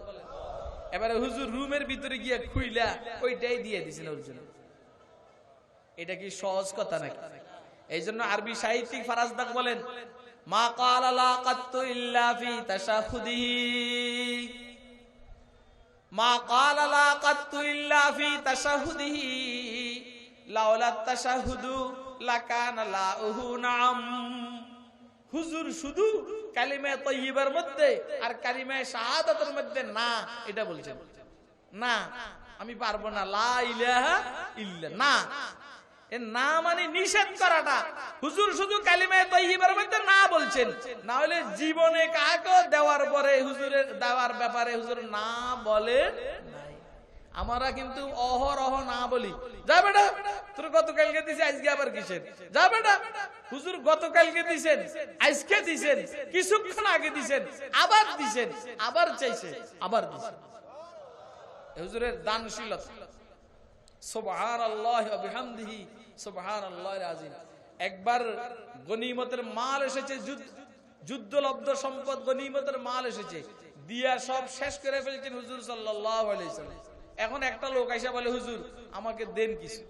এবারে হুজুর রুমের ভিতরে গিয়ে খুইলা ওইটাই দিয়ে দিছেন হুজুর। এটা কি সহজ কথা নাকি? এই জন্য আরবি সাহিত্যিক ফারাজদাক বলেন, মা ক্বালা লা কাত্তু ইল্লা ফি তাশাহুদিহি, মা ক্বালা লা কাত্তু ইল্লা ফি তাশাহুদিহি, লাউলা তাশাহুদু লাকানা লাহু নাম। হুজুর শুধু কালিমা তাইয়্যিবার মধ্যে আর কালিমা শাহাদাতের মধ্যে না এটা বলছেন, না আমি পারবো না, লা ইলাহা ইল্লা না, না মানে নিষেধ করাটা। হুজুর শুধু কালিমা তাইয়্যিবার মধ্যে না বলছেন, না হলে জীবনে কাকে দেওয়ার পরে হুজুরের দেওয়ার ব্যাপারে হুজুর না বলে নাই। আমরা কিন্তু অহরহ না বলি, যা বেটা তোর গতকালকে দিছে আজকে আবার কিসের, যা বেটা হুজুর গতকালকে দিছেন আজকে দিছেন কিছুক্ষণ আগে দিছেন আবার দিছেন আবার চাইছে আবার দিছেন। হুজুরের দানশীলতা, সুবহানাল্লাহি ওয়া বিহামদিহি সুবহানাল্লাহিল আযীম। একবার গনিমতের মাল এসেছে, যুদ্ধলব্ধ সম্পদ গনিমতের মাল এসেছে, দিয়া সব শেষ করে ফেলেছেন হুজুর সাল্লাল্লাহু আলাইহি ওয়াসাল্লাম। এখন একটা লোক আইসা বলে, হুজুর আমাকে দেন কিছু।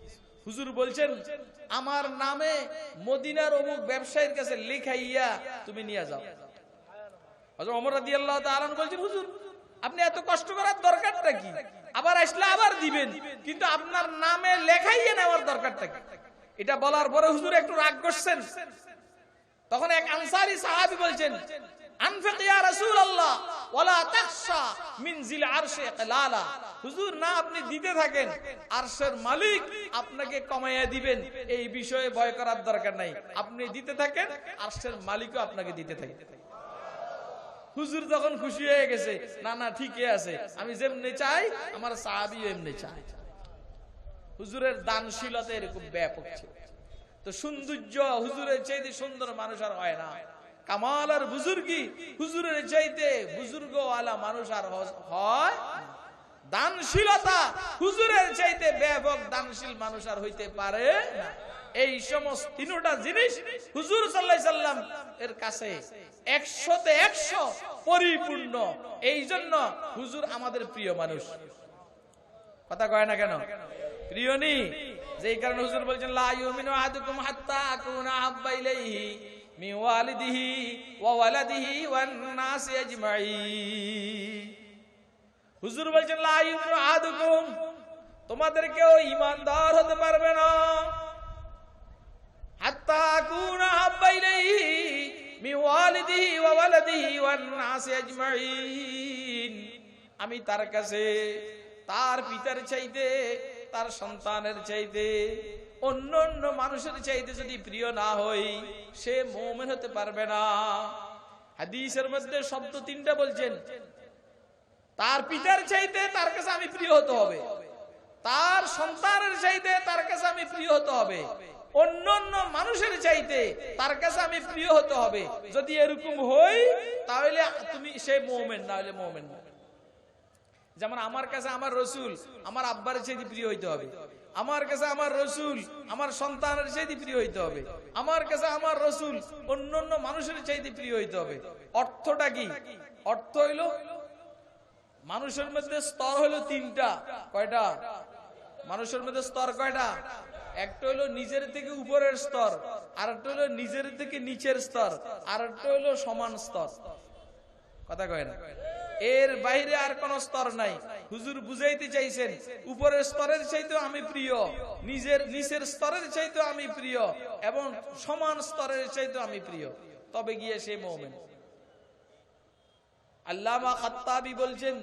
হুজুর বলছেন, আমার নামে মদিনার অমুক ব্যবসায়ীর কাছে লেখাইয়া তুমি নিয়ে যাও। হযরত ওমর রাদিয়াল্লাহু তাআলা বলছেন, হুজুর আপনি এত কষ্ট করার দরকারটা কি? আবার আসলে আবার দিবেন, কিন্তু আপনার নামে লেখাইয়া নেওয়ার দরকারটা কি? এটা বলার পরে হুজুর একটু রাগ করছেন। তখন এক আনসারী সাহাবী বলছেন, আনফিক ইয়া রাসূলুল্লাহ ওয়ালা তাখশা মিন জিল আরশি ইকলালা। হুজুর না আপনি দিতে থাকেন, আরশের মালিক আপনাকে কমাইয়া দিবেন, এই বিষয়ে ভয় করার দরকার নাই। আপনি দিতে থাকেন, আরশের মালিকও আপনাকে দিতে থাকে। হুজুর যখন খুশি হয়ে গেছে, না না ঠিকই আছে, আমি যেমনি চাই আমার সাহাবীও এমনি চায়। হুজুরের দানশীলতা এরকম ব্যাপক ছিল। তো সৌন্দর্য হুজুরের চাইতে সুন্দর মানুষ আর হয় না। কামাল আর বুজুর্গি হুজুরের চাইতে বুজুর্গ ওয়ালা মানুষ আর হয়। দানশীলতা হুজুরের চাইতে ব্যাপক দানশীল মানুষ আর হইতে পারে না। এই সমস্ত তিনটা জিনিস হুজুর সাল্লাল্লাহু আলাইহি সাল্লাম এর কাছে 100তে 100 পরিপূর্ণ। এই জন্য হুজুর আমাদের প্রিয় মানুষ। কথা কয় না কেন? প্রিয় নি, যেই কারণে হুজুর বলেছেন, লা ইউমিনু আহাদুকুম হাত্তা আকুনা হাব্বা ইলাইহি মিন ওয়ালিদিহি ওয়া ওয়ালাদিহি ওয়ান নাসি আজমাইন। হুজুর বলেছেন, লা ইউমিনু আহাদুকুম, তোমাদের কেউ ঈমানদার হতে পারবে না, হাত্তা আকুনা হাব্বা ইলাইহি মিন ওয়ালিদিহি ওয়া ওয়ালাদিহি ওয়ান নাসি আজমাইন। আমি তার কাছে তার পিতার চাইতে, তার সন্তানের চাইতে, অন্য অন্য মানুষের চাইতে যদি প্রিয় না হই, সে মুমিন হতে পারবে না। হাদিসের মধ্যে শব্দ তিনটা বলছেন, তার পিতার চাইতে তার কাছে আমি প্রিয় হতে হবে, তার সন্তানের চাইতে তার কাছে আমি প্রিয় হতে হবে, অন্য অন্য মানুষের চাইতে তার কাছে আমি প্রিয় হতে হবে। যদি এরকম হই তাহলে তুমি সে মুমিন, না হলে মুমিন না। যেমন আমার কাছে আমার রসুল আমার আব্বার চাইতে প্রিয় হইতে হবে, আমার কাছে আমার রসুল আমার সন্তানের চাইতে প্রিয় হইতে হবে, আমার কাছে আমার রসুল অন্যান্য মানুষের চাইতে প্রিয় হইতে হবে। অর্থটা কি? অর্থ হইলো মানুষের মধ্যে স্তর হইলো তিনটা। কয়টা? মানুষের মধ্যে স্তর কয়টা? একটা হইলো নিজের থেকে উপরের স্তর, আর একটা হইলো নিজের থেকে নিচের স্তর, আর একটা হইলো সমান স্তর। কথা কয় না? এর বাইরে আর কোন স্তর নাই। হুজুর বুঝাইতে চাইছেন, উপরের স্তরের চাইতেও আমি প্রিয়, নিচের স্তরের চাইতেও আমি প্রিয়, এবং সমান স্তরের চাইতেও আমি প্রিয়, তবে গিয়ে সে মুমিন। আল্লামা খাত্তাবী বলছেন,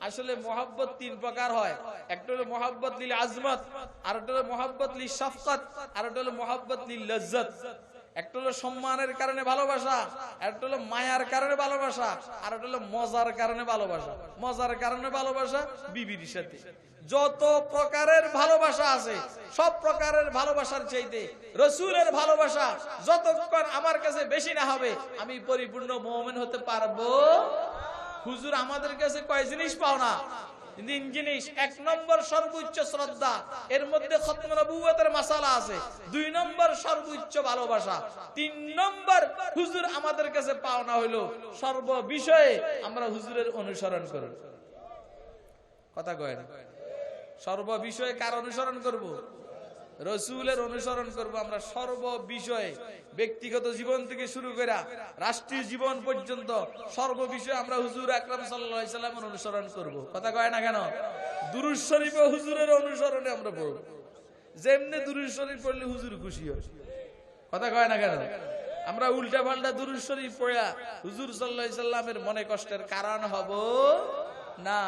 আসলে মোহাব্বত তিন প্রকার হয়। একটা হলো মোহাব্বত লিল আজমত, আর একটা হলো মোহাব্বত লিল শাফকাত, আর একটা হলো মোহাব্বত লিল লজ্জত। একটা হলো সম্মানের কারণে ভালোবাসা, একটা হলো মায়ার কারণে ভালোবাসা, আর একটা হলো মজার কারণে ভালোবাসা। মজার কারণে ভালোবাসা বিবির সাথে। যত প্রকারের ভালোবাসা আছে, সব প্রকারের ভালোবাসার চাইতে রাসূলের ভালোবাসা যতক্ষণ আমার কাছে বেশি না হবে, আমি পরিপূর্ণ মুমিন হতে পারবো। হুজুর আমাদের কাছে কয় জিনিস পাও না? তিন জিনিস। এক নম্বর সর্বোচ্চ শ্রদ্ধা, এর মধ্যে খতম নবুয়তের মাসালা আছে। দুই নম্বর সর্বোচ্চ ভালোবাসা। তিন নম্বর হুজুর আমাদের কাছে পাওনা হইলো সর্ব বিষয়ে আমরা হুজুরের অনুসরণ করি। কথা কয় না। সর্ব বিষয়ে কার অনুসরণ করব? রসুলের অনুসরণ করব আমরা সর্ব বিষয়ে, ব্যক্তিগত জীবন থেকে শুরু করে রাষ্ট্রীয় জীবন পর্যন্ত সর্ব বিষয়ে আমরা হুজুর আকরাম সাল্লাল্লাহু আলাইহি সাল্লামের অনুসরণ করব। কথা কয় না কেন? দুরূদ শরীফ ও হুজুরের অনুসরণে আমরা পড়ব। যেমনি দুরূদ শরীফ পড়লে হুজুর খুশি হয়। কথা কয় না কেন? আমরা উল্টা পাল্টা দুরূদ শরীফ পড়া হুজুর সাল্লাল্লাহু আলাইহি সাল্লামের মনে কষ্টের কারণ হব না।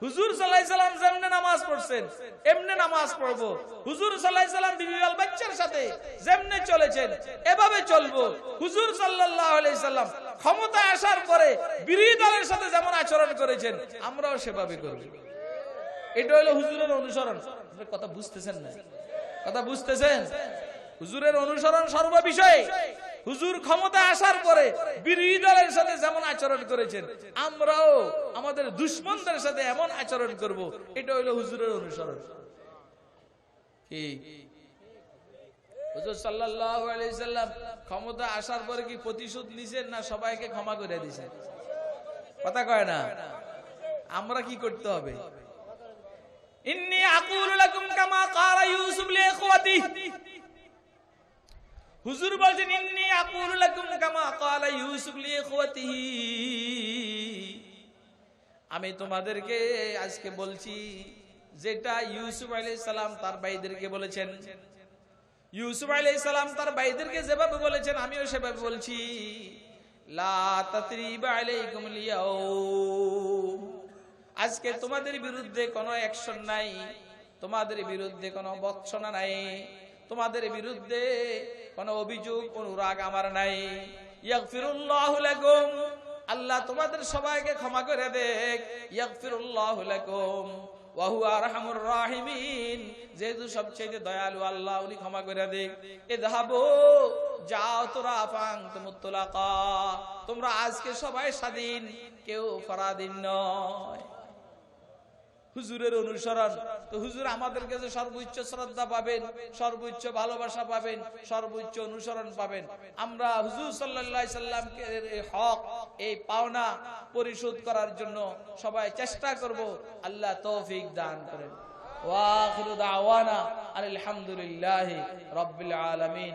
হুজুর সাল্লাল্লাহু আলাইহি সাল্লাম যেমনে নামাজ পড়ছেন এমনি নামাজ পড়বো। হুজুর সাল্লাল্লাহু আলাইহি সাল্লাম বিবি আল বাচ্চার সাথে যেমনে চলেছেন এভাবে চলবো। হুজুর সাল্লাল্লাহু আলাইহি সাল্লাম ক্ষমতা আসার পরে বিরোধী দলের সাথে যেমন আচরণ করেছেন আমরাও সেভাবে করব। এটা হলো হুজুরের অনুসরণ। কথা বুঝতেছেন না? কথা বুঝতেছেন? হুজুরের অনুসরণ সর্ব বিষয়ে। হুজুর ক্ষমতা আসার পরে বিরোধী দলের সাথে যেমন আচরণ করেছেন আমরাও আমাদের দুশমনদের সাথে এমন আচরণ করব। এটা হলো হুজুরের অনুসরণ। কি হুজুর সাল্লাল্লাহু আলাইহি সাল্লাম ক্ষমতা আসার পরে কি প্রতিশোধ নিছেন না সবাইকে ক্ষমা করে দিয়েছেন? কথা কয় না। আমরা কি করতে হবে? ইন্নী আকুলু লাকুম কামা ক্বালা ইউসুফ লিইখওয়াতিহি। হুজুর বলেন ইন্নী আকুলু লাকুম কামা ক্বালা ইউসুফ লিইখওয়াতিহি। আমি তোমাদেরকে আজকে বলছি যেটা ইউসুফ আলাইহিস সালাম তার ভাইদেরকে বলেছেন। ইউসুফ আলাইহিস সালাম তার ভাইদেরকে যেভাবে বলেছেন আমিও সেভাবে বলছি। লা তাতরিবা আলাইকুমুল ইয়াউম। আজকে তোমাদের বিরুদ্ধে কোনো অ্যাকশন নাই, তোমাদের বিরুদ্ধে কোনো বৎসনা নাই, তোমাদের বিরুদ্ধে কোনো অভিযোগ অনুরাগ আমার নাই। ইয়াগফিরুল্লাহু লাকুম। আল্লাহ তোমাদের সবাইকে ক্ষমা করে দেখ। ইয়াগফিরুল্লাহু লাকুম ওয়া হুয়া আরহামুর রাহিমিন। যেহেতু সবচেয়ে দয়ালু আল্লাহ, উনি ক্ষমা করে দেখ। ইযহাবু, যাও তোরা ফান্তুমুত তুলাকা। তোমরা আজকে সবাই স্বাধীন, কেউ পরাধীন নয়। হুজুরের অনুসরণ তো হুজুর আমাদের কাছে সর্বোচ্চ শ্রদ্ধা পাবেন, সর্বোচ্চ ভালোবাসা পাবেন, সর্বোচ্চ অনুসরণ পাবেন। আমরা হুজুর সাল্লাল্লাহু আলাইহি সাল্লামকে এই হক, এই পাওনা পরিশোধ করার জন্য সবাই চেষ্টা করব। আল্লাহ তৌফিক দান করেন। ওয়া আখিরু দাওয়ানা আলহামদুলিল্লাহি রাব্বিল আলামিন।